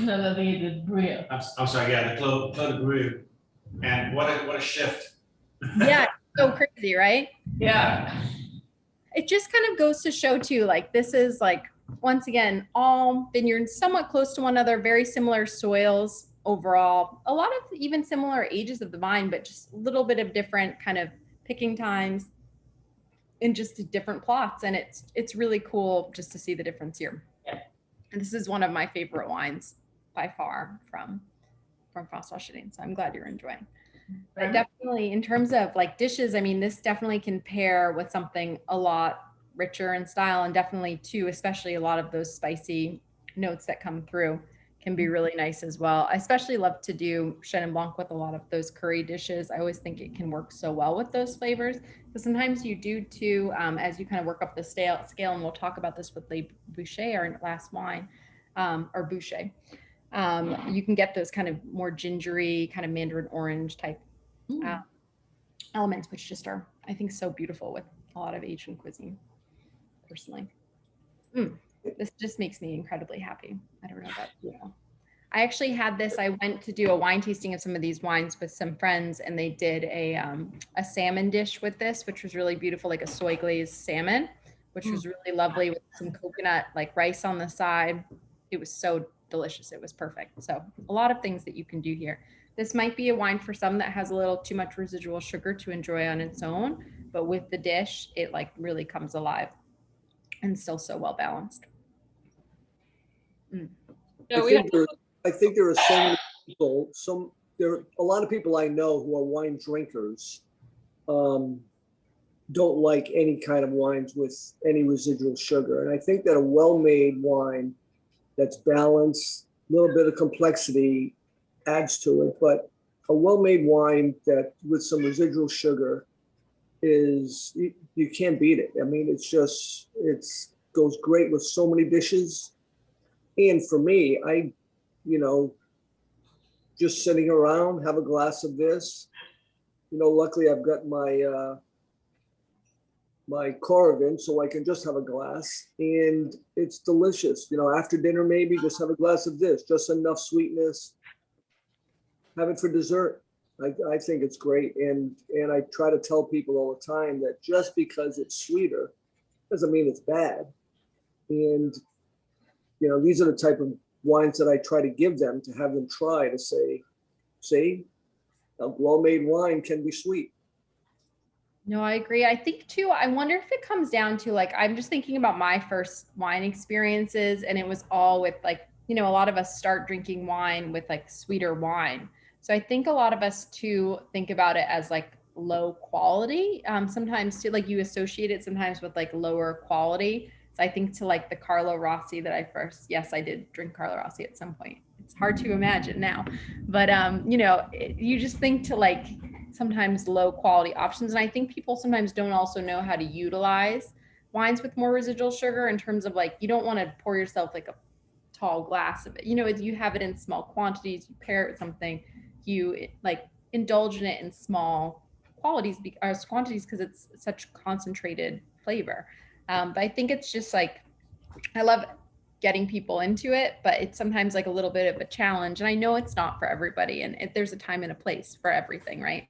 No, the brie. I'm sorry, yeah, the Clos de Brie. And what a shift. Yeah, so crazy, right? Yeah. It just kind of goes to show too, like, this is like, once again, all vineyards somewhat close to one another, very similar soils overall, a lot of even similar ages of the vine, but just a little bit of different kind of picking times in just different plots. And it's really cool just to see the difference here. Yeah. And this is one of my favorite wines by far from François Chidaine. So I'm glad you're enjoying. But definitely, in terms of like dishes, I mean, this definitely can pair with something a lot richer in style, and definitely too, especially a lot of those spicy notes that come through can be really nice as well. I especially love to do Chenin Blanc with a lot of those curry dishes. I always think it can work so well with those flavors, because sometimes you do too, as you kind of work up the scale, and we'll talk about this with Le Boucher, our last wine, or Boucher. You can get those kind of more gingery, kind of mandarin orange type elements, which just are, I think, so beautiful with a lot of Asian cuisine, personally. This just makes me incredibly happy. I don't know about you. I actually had this, I went to do a wine tasting of some of these wines with some friends, and they did a salmon dish with this, which was really beautiful, like a soy glazed salmon, which was really lovely with some coconut, like rice on the side. It was so delicious. It was perfect. So a lot of things that you can do here. This might be a wine for some that has a little too much residual sugar to enjoy on its own, but with the dish, it like really comes alive and still so well balanced. Yeah, I think there are so many people, there are a lot of people I know who are wine drinkers, don't like any kind of wines with any residual sugar. And I think that a well-made wine that's balanced, a little bit of complexity adds to it, but a well-made wine that with some residual sugar is, you can't beat it. I mean, it's goes great with so many dishes. And for me, just sitting around, have a glass of this, luckily I've got my Corrigan, so I can just have a glass, and it's delicious. After dinner, maybe just have a glass of this, just enough sweetness. Have it for dessert. I think it's great, and I try to tell people all the time that just because it's sweeter doesn't mean it's bad. And these are the type of wines that I try to give them, to have them try, to say, see, a well-made wine can be sweet. No, I agree. I think too, I wonder if it comes down to, like, I'm just thinking about my first wine experiences, and it was all with like, a lot of us start drinking wine with like sweeter wine. So I think a lot of us too think about it as like low quality. Sometimes too, like you associate it sometimes with like lower quality. So I think to like the Carlo Rossi that yes, I did drink Carlo Rossi at some point. It's hard to imagine now, but you just think to like sometimes low quality options. And I think people sometimes don't also know how to utilize wines with more residual sugar, in terms of like, you don't want to pour yourself like a tall glass of it. You have it in small quantities, you pair it with something, you like indulge in it in small quantities because it's such concentrated flavor. But I think it's just like, I love getting people into it, but it's sometimes like a little bit of a challenge. And I know it's not for everybody, and there's a time and a place for everything, right?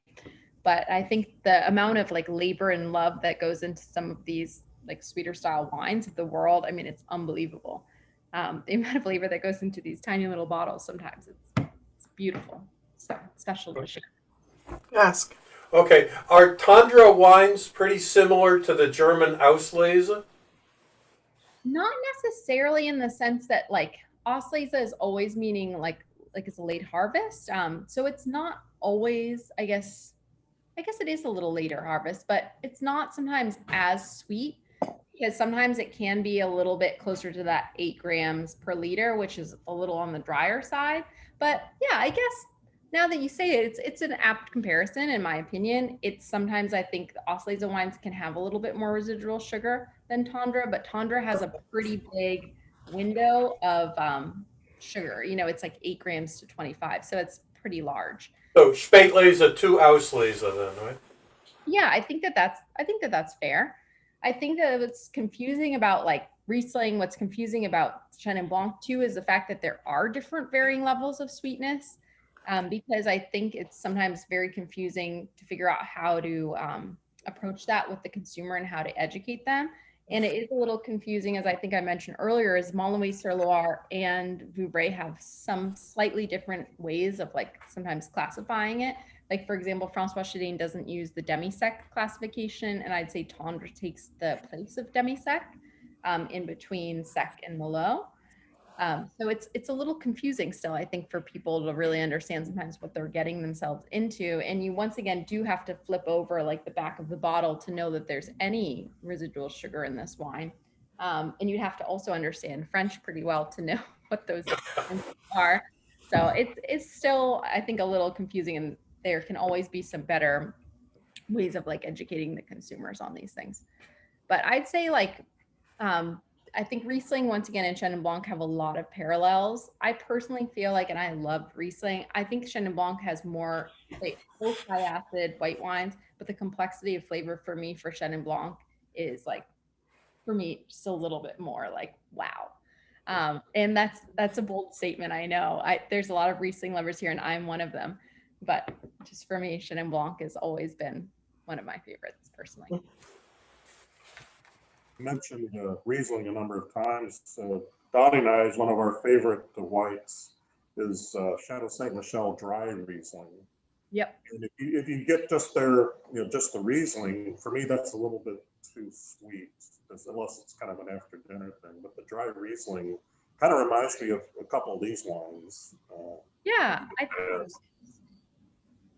But I think the amount of like labor and love that goes into some of these like sweeter style wines of the world, I mean, it's unbelievable. The amount of labor that goes into these tiny little bottles, sometimes it's beautiful. So special to share. Ask, Okay, are Tundra wines pretty similar to the German Auslese? Not necessarily in the sense that like Auslese is always meaning like it's a late harvest. So it's not always, I guess it is a little later harvest, but it's not sometimes as sweet because sometimes it can be a little bit closer to that 8 grams per liter, which is a little on the drier side. But yeah, I guess now that you say it, it's an apt comparison in my opinion. It's sometimes I think the Auslese wines can have a little bit more residual sugar than Tundra, but Tundra has a pretty big window of sugar. You know, it's like 8 grams to 25, so it's pretty large. So Spätlese to Auslese then, right? Yeah, I think that that's fair. I think that what's confusing about like Riesling, what's confusing about Chenin Blanc too, is the fact that there are different varying levels of sweetness. Because I think it's sometimes very confusing to figure out how to approach that with the consumer and how to educate them. And it is a little confusing, as I think I mentioned earlier, is Montlouis-sur-Loire and Vouvray have some slightly different ways of like sometimes classifying it. Like, for example, François Chidaine doesn't use the demi-sec classification, and I'd say Tendre takes the place of demi-sec in between sec and Merlot. So it's a little confusing still, I think, for people to really understand sometimes what they're getting themselves into. And you once again do have to flip over like the back of the bottle to know that there's any residual sugar in this wine. And you'd have to also understand French pretty well to know what those are. So it's still, I think, a little confusing, and there can always be some better ways of like educating the consumers on these things. But I'd say like I think Riesling, once again, and Chenin Blanc have a lot of parallels. I personally feel like, and I love Riesling, I think Chenin Blanc has more, like, both high acid white wines, but the complexity of flavor for me for Chenin Blanc is like, for me, just a little bit more like, wow. And that's a bold statement, I know. There's a lot of Riesling lovers here, and I'm one of them. But just for me, Chenin Blanc has always been one of my favorites personally. Mentioned Riesling a number of times. Donnie and I, is one of our favorite whites is Chateau Saint Michelle dry Riesling. Yep. And if you get just their, just the Riesling, for me that's a little bit too sweet, unless it's kind of an after dinner thing. But the dry Riesling kind of reminds me of a couple of these wines. Yeah,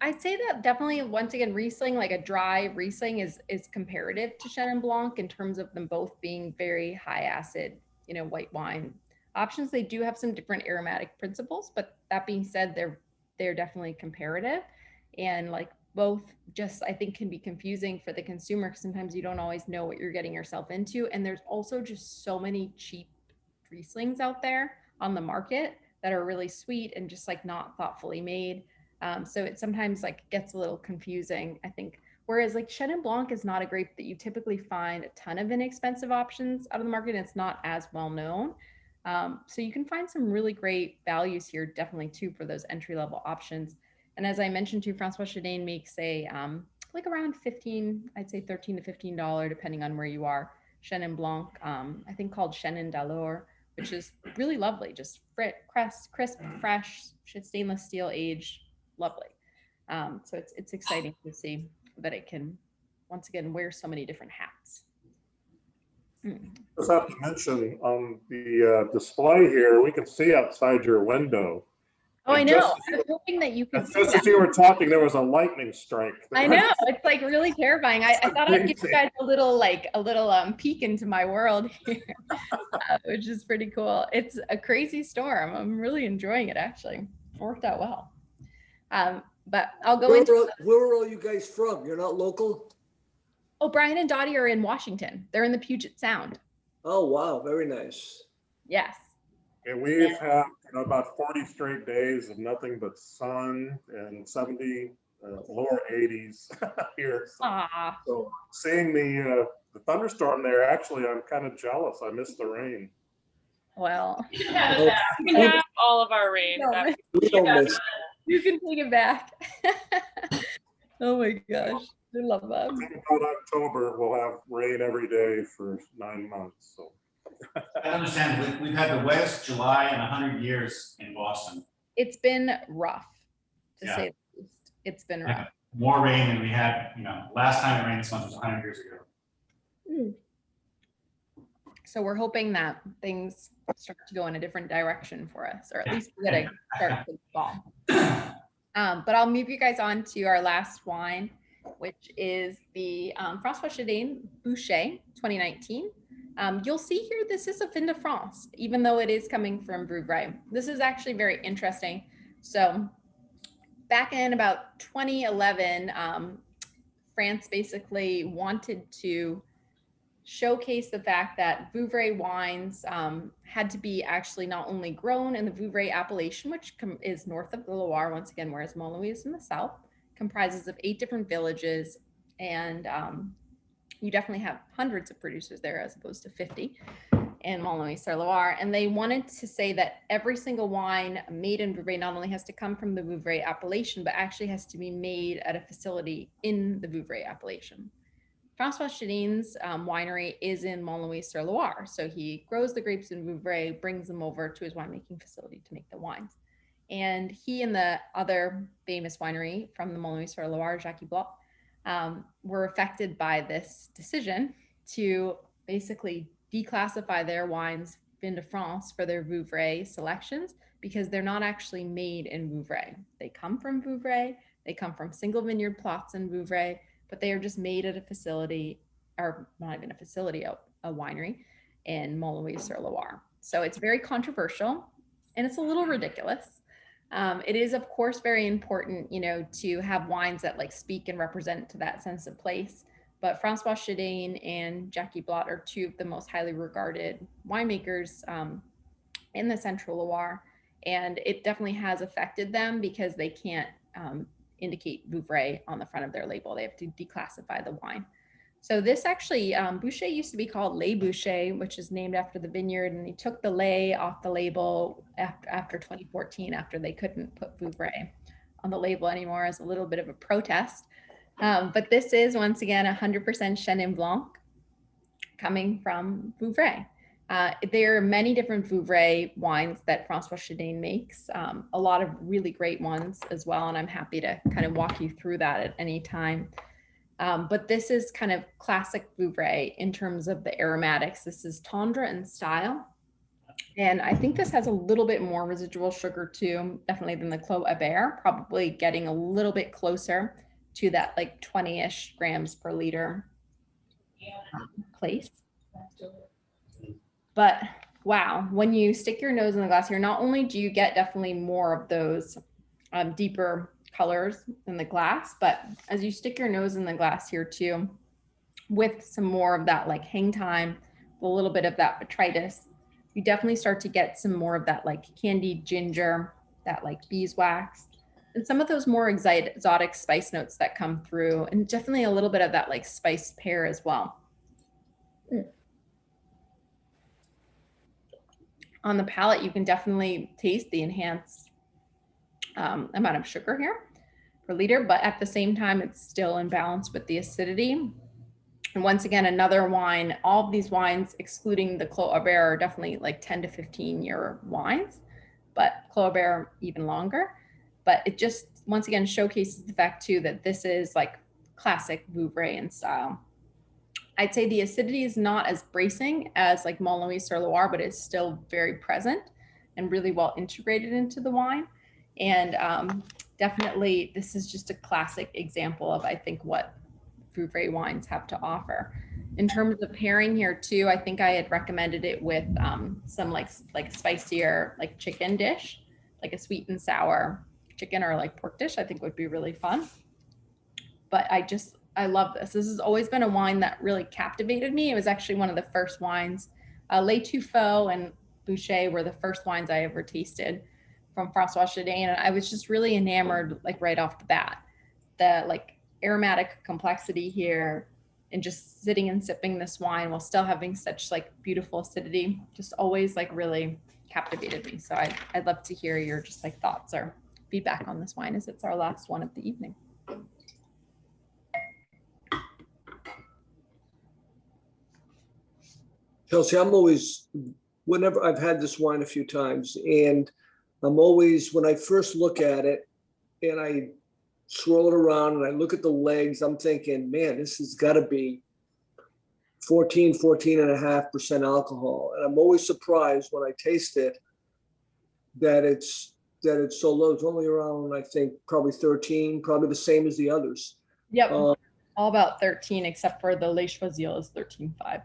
I'd say that definitely, once again, Riesling, like a dry Riesling is comparative to Chenin Blanc in terms of them both being very high acid, white wine options. They do have some different aromatic principles, but that being said, they're definitely comparative. And like both just, I think, can be confusing for the consumer because sometimes you don't always know what you're getting yourself into. And there's also just so many cheap Rieslings out there on the market that are really sweet and just like not thoughtfully made. So it sometimes like gets a little confusing, I think. Whereas like Chenin Blanc is not a grape that you typically find a ton of inexpensive options out of the market. And it's not as well known. So you can find some really great values here, definitely too, for those entry level options. And as I mentioned too, François Chidaine makes a like around 15, I'd say $13 to $15, depending on where you are, Chenin Blanc, I think called Chenin d'Alors, which is really lovely, just crisp, fresh, stainless steel aged, lovely. So it's exciting to see that it can once again wear so many different hats. Just have to mention on the display here, we can see outside your window. Oh, I know. I was hoping that you could see just that. as you were talking, there was a lightning strike. I know. It's like really terrifying. I thought I'd give you guys a little peek into my world here, which is pretty cool. It's a crazy storm. I'm really enjoying it, actually. It worked out well. But I'll go into. Where are all you guys from? You're not local? Oh, Brian and Dottie are in Washington. They're in the Puget Sound. Oh, wow. Very nice. Yes. And we've had about 40 straight days of nothing but sun and 70, lower 80s here. So seeing the thunderstorm there, actually, I'm kind of jealous. I missed the rain. Well, you can have it back. You can have all of our rain. We don't miss. You can take it back. Oh my gosh. I love that. I think about October, we'll have rain every day for 9 months. So. I understand. We've had the wettest July in 100 years in Boston. It's been rough, to say the least. It's been rough. more rain than we had, last time it rained this much was 100 years ago. So we're hoping that things start to go in a different direction for us, or at least we get a start to the fall. But I'll move you guys on to our last wine, which is the François Chidaine Boucher 2019. You'll see here, this is a Vin de France, even though it is coming from Vouvray. This is actually very interesting. So back in about 2011, France basically wanted to showcase the fact that Vouvray wines had to be actually not only grown in the Vouvray appellation, which is north of the Loire, once again, whereas Montlouis is in the south, comprises of 8 different villages. And you definitely have hundreds of producers there as opposed to 50 in Montlouis-sur-Loire. And they wanted to say that every single wine made in Vouvray not only has to come from the Vouvray appellation, but actually has to be made at a facility in the Vouvray appellation. François Chidaine's winery is in Montlouis-sur-Loire. So he grows the grapes in Vouvray, brings them over to his winemaking facility to make the wines. And he and the other famous winery from the Montlouis-sur-Loire, Jacques Blanc, were affected by this decision to basically declassify their wines Vin de France for their Vouvray selections, because they're not actually made in Vouvray. They come from Vouvray, they come from single vineyard plots in Vouvray, but they are just made at a facility, or not even a facility, a winery in Montlouis-sur-Loire. So it's very controversial and it's a little ridiculous. It is, of course, very important, to have wines that speak and represent to that sense of place. But François Chidaine and Jacques Blanc are 2 of the most highly regarded winemakers in the Central Loire. And it definitely has affected them because they can't indicate Vouvray on the front of their label. They have to declassify the wine. So this actually, Boucher used to be called Les Bouchers, which is named after the vineyard, and they took the Les off the label after 2014, after they couldn't put Vouvray on the label anymore as a little bit of a protest. But this is, once again, 100% Chenin Blanc coming from Vouvray. There are many different Vouvray wines that François Chidaine makes, a lot of really great ones as well, and I'm happy to kind of walk you through that at any time. But this is kind of classic Vouvray in terms of the aromatics. This is tendre in style. And I think this has a little bit more residual sugar too, definitely than the Clos Hebert, probably getting a little bit closer to that 20-ish grams per liter place. But wow, when you stick your nose in the glass here, not only do you get definitely more of those deeper colors in the glass, but as you stick your nose in the glass here too, with some more of that hang time, a little bit of that botrytis, you definitely start to get some more of that candied ginger, that beeswax, and some of those more exotic spice notes that come through, and definitely a little bit of that spiced pear as well. On the palate, you can definitely taste the enhanced amount of sugar here per liter, but at the same time, it's still in balance with the acidity. And once again, another wine, all of these wines, excluding the Clos Hebert, are definitely 10 to 15 year wines, but Clos Hebert even longer. But it just, once again, showcases the fact too that this is classic Vouvray in style. I'd say the acidity is not as bracing as Montlouis-sur-Loire, but it's still very present and really well integrated into the wine. And definitely, this is just a classic example of, I think, what Vouvray wines have to offer. In terms of pairing here too, I think I had recommended it with some spicier chicken dish, a sweet and sour chicken or pork dish. I think would be really fun. But I love this. This has always been a wine that really captivated me. It was actually one of the first wines. Les Tuffeaux and Boucher were the first wines I ever tasted from François Chidaine, and I was just really enamored right off the bat. The aromatic complexity here, and just sitting and sipping this wine while still having such beautiful acidity, just always really captivated me. So I'd love to hear your just thoughts or feedback on this wine, as it's our last one of the evening. Chelsea, I'm always, whenever I've had this wine a few times, and I'm always, when I first look at it and I swirl it around and I look at the legs, I'm thinking, man, this has got to be 14.5% alcohol. And I'm always surprised when I taste it that it's so low. It's only around, I think, probably 13, probably the same as the others. Yep. All about 13, except for the Le Choisir is 13.5.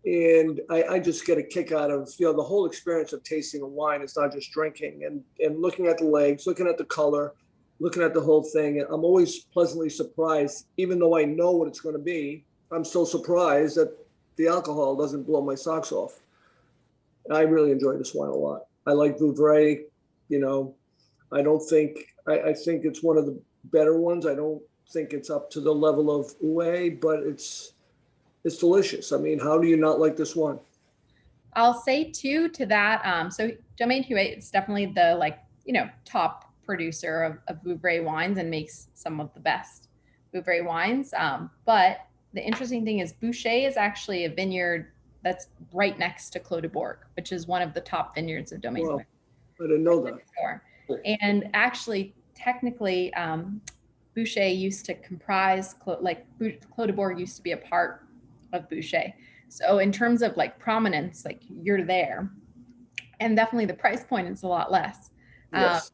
And I just get a kick out of, the whole experience of tasting a wine. It's not just drinking and looking at the legs, looking at the color, looking at the whole thing. I'm always pleasantly surprised, even though I know what it's going to be. I'm still surprised that the alcohol doesn't blow my socks off. I really enjoy this wine a lot. I like Vouvray. I think it's one of the better ones. I don't think it's up to the level of Ouai, but it's delicious. I mean, how do you not like this wine? I'll say too to that. So Domaine Huet is definitely the top producer of Vouvray wines and makes some of the best Vouvray wines. But the interesting thing is Boucher is actually a vineyard that's right next to Clos de Bourg, which is one of the top vineyards of Domaine Huet. I didn't know that. And actually, technically, Boucher used to comprise, Clos de Bourg used to be a part of Boucher. So in terms of prominence, you're there. And definitely the price point is a lot less. Yes.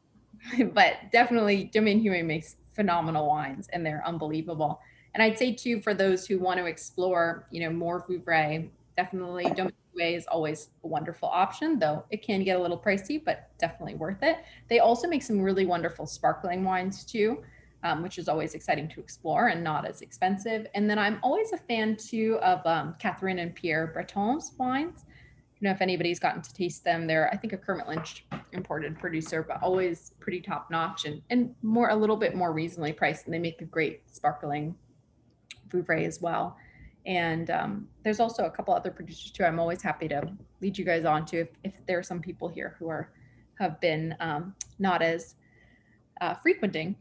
But definitely Domaine Huet makes phenomenal wines and they're unbelievable. And I'd say too, for those who want to explore, more Vouvray, definitely Domaine Huet is always a wonderful option, though it can get a little pricey, but definitely worth it. They also make some really wonderful sparkling wines too, which is always exciting to explore and not as expensive. And then I'm always a fan too of Catherine and Pierre Breton's wines. I don't know if anybody's gotten to taste them. They're, I think, a Kermit Lynch imported producer, but always pretty top notch and a little bit more reasonably priced. And they make a great sparkling Vouvray as well. And there's also a couple other producers too. I'm always happy to lead you guys on to if there are some people here who have been not as frequenting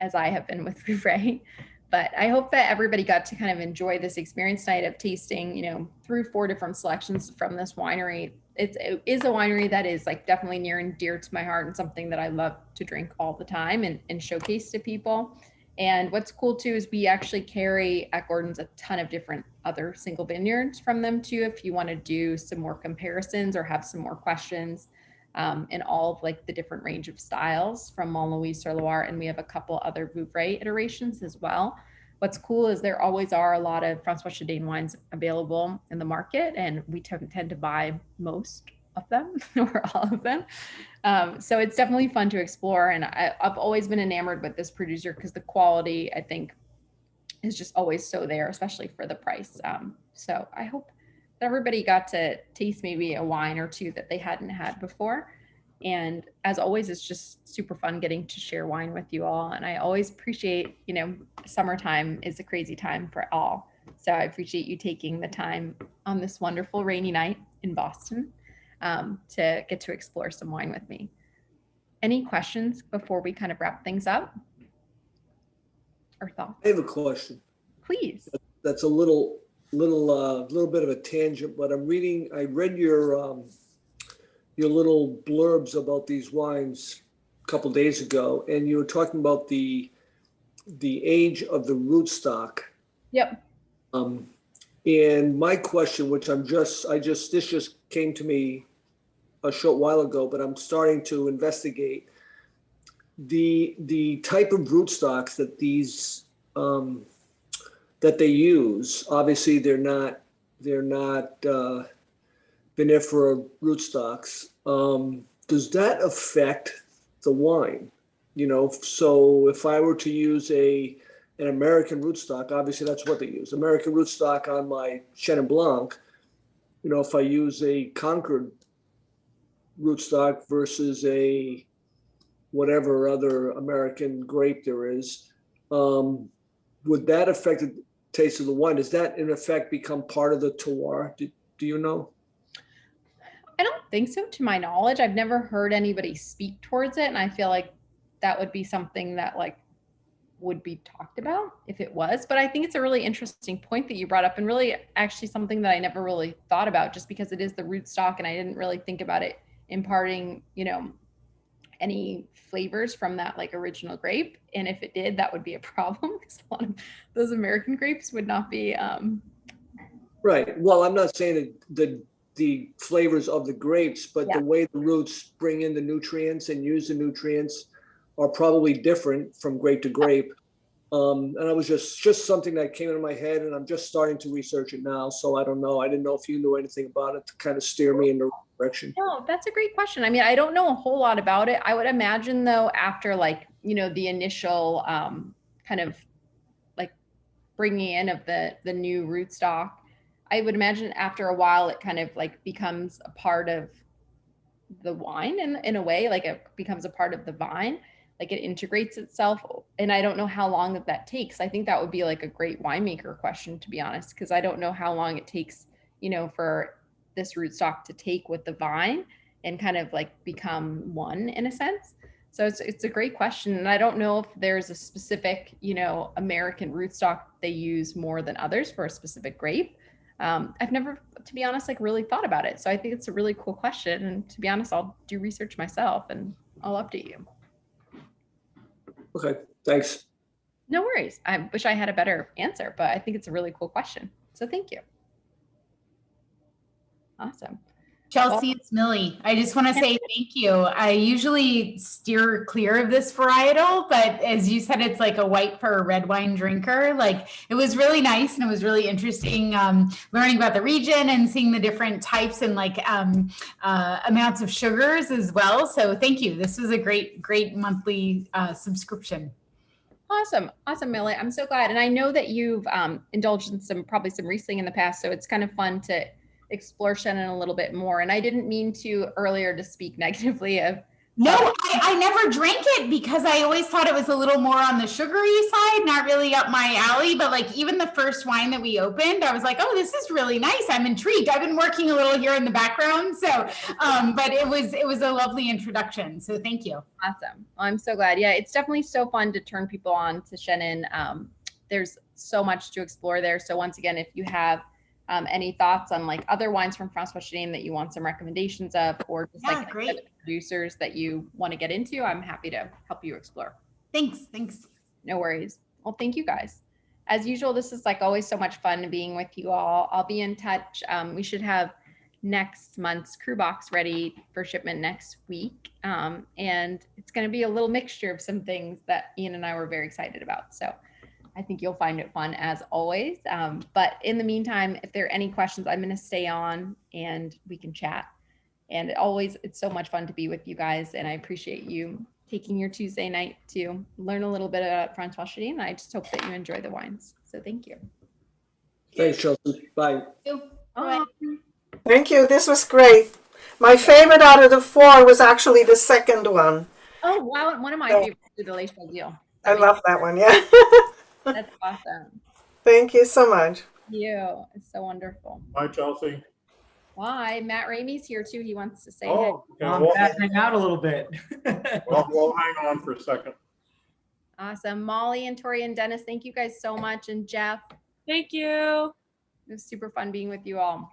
as I have been with Vouvray. But I hope that everybody got to kind of enjoy this experience tonight of tasting, through 4 different selections from this winery. It is a winery that is definitely near and dear to my heart and something that I love to drink all the time and showcase to people. And what's cool too is we actually carry at Gordon's a ton of different other single vineyards from them too, if you want to do some more comparisons or have some more questions in all of the different range of styles from Mont-Louis-sur-Loire. And we have a couple other Vouvray iterations as well. What's cool is there always are a lot of François Chidaine wines available in the market, and we tend to buy most of them or all of them. So it's definitely fun to explore. And I've always been enamored with this producer because the quality, I think, is just always so there, especially for the price. So I hope that everybody got to taste maybe a wine or two that they hadn't had before. And as always, it's just super fun getting to share wine with you all. And I always appreciate, summertime is a crazy time for all. So I appreciate you taking the time on this wonderful rainy night in Boston to get to explore some wine with me. Any questions before we kind of wrap things up? Or thoughts? I have a question. Please. That's a little bit of a tangent, but I read your little blurbs about these wines a couple days ago, and you were talking about the age of the rootstock. Yep. And my question, which this just came to me a short while ago, but I'm starting to investigate the type of rootstocks that these that they use. Obviously, they're not vinifera rootstocks. Does that affect the wine? So if I were to use an American rootstock, obviously that's what they use. American rootstock on my Chenin Blanc. If I use a Concord rootstock versus a whatever other American grape there is, would that affect the taste of the wine? Does that in effect become part of the terroir? Do you know? I don't think so, to my knowledge. I've never heard anybody speak towards it, and I feel like that would be something that would be talked about if it was. But I think it's a really interesting point that you brought up, and really actually something that I never really thought about, just because it is the rootstock and I didn't really think about it imparting, any flavors from that like original grape. And if it did, that would be a problem because a lot of those American grapes would not be. Right. Well, I'm not saying that the flavors of the grapes, but the way the roots bring in the nutrients and use the nutrients are probably different from grape to grape. And I was just something that came into my head, and I'm just starting to research it now. So I don't know. I didn't know if you knew anything about it to kind of steer me in the right direction. No, that's a great question. I mean, I don't know a whole lot about it. I would imagine though, after like, you know, the initial kind of like bringing in of the new rootstock, I would imagine after a while it kind of like becomes a part of the wine in a way, like it becomes a part of the vine, like it integrates itself. And I don't know how long that takes. I think that would be like a great winemaker question, to be honest, because I don't know how long it takes, you know, for this rootstock to take with the vine and kind of like become one in a sense. So it's a great question. And I don't know if there's a specific, you know, American rootstock they use more than others for a specific grape. I've never, to be honest, like really thought about it. So I think it's a really cool question. And to be honest, I'll do research myself and I'll update you. Okay, thanks. No worries. I wish I had a better answer, but I think it's a really cool question. So thank you. Awesome. Chelsea, it's Millie. I just want to say thank you. I usually steer clear of this varietal, but as you said, it's like a white for a red wine drinker. Like it was really nice and it was really interesting learning about the region and seeing the different types and like amounts of sugars as well. So thank you. This was a great monthly subscription. Awesome. Awesome, Millie. I'm so glad. And I know that you've indulged in probably some Riesling in the past. So it's kind of fun to explore Shannon a little bit more. And I didn't mean to earlier to speak negatively of. No, I never drank it because I always thought it was a little more on the sugary side, not really up my alley. But like even the first wine that we opened, I was like, oh, this is really nice. I'm intrigued. I've been working a little here in the background. So, but it was a lovely introduction. So thank you. Awesome. Well, I'm so glad. Yeah, it's definitely so fun to turn people on to Shannon. There's so much to explore there. So once again, if you have any thoughts on like other wines from François Chidaine that you want some recommendations of, or just like producers that you want to get into, I'm happy to help you explore. Thanks. No worries. Well, thank you guys. As usual, this is like always so much fun being with you all. I'll be in touch. We should have next month's CruBox ready for shipment next week. And it's going to be a little mixture of some things that Ian and I were very excited about. So I think you'll find it fun as always. But in the meantime, if there are any questions, I'm going to stay on and we can chat. And it's so much fun to be with you guys. And I appreciate you taking your Tuesday night to learn a little bit about François Chidaine. I just hope that you enjoy the wines. So thank you. Thanks, Chelsea. Bye. Bye. Thank you. This was great. My favorite out of the 4 was actually the second one. Oh, wow. One of my favorites is the Delicious Deal. I love that one. Yeah. That's awesome. Thank you so much. You. It's so wonderful. Bye, Chelsea. Bye. Matt Ramey's here too. He wants to say Oh, hey. okay. Hang out a little bit. We'll hang on for a second. Awesome. Molly and Tori and Dennis, thank you guys so much. And Jeff. Thank you. It was super fun being with you all.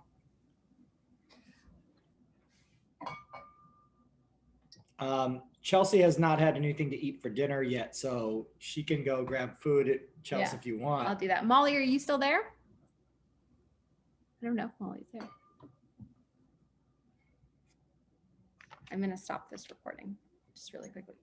Chelsea has not had anything to eat for dinner yet, so she can go grab food at Chelsea if you want. I'll do that. Molly, are you still there? I don't know if Molly's there. I'm going to stop this recording just really quickly.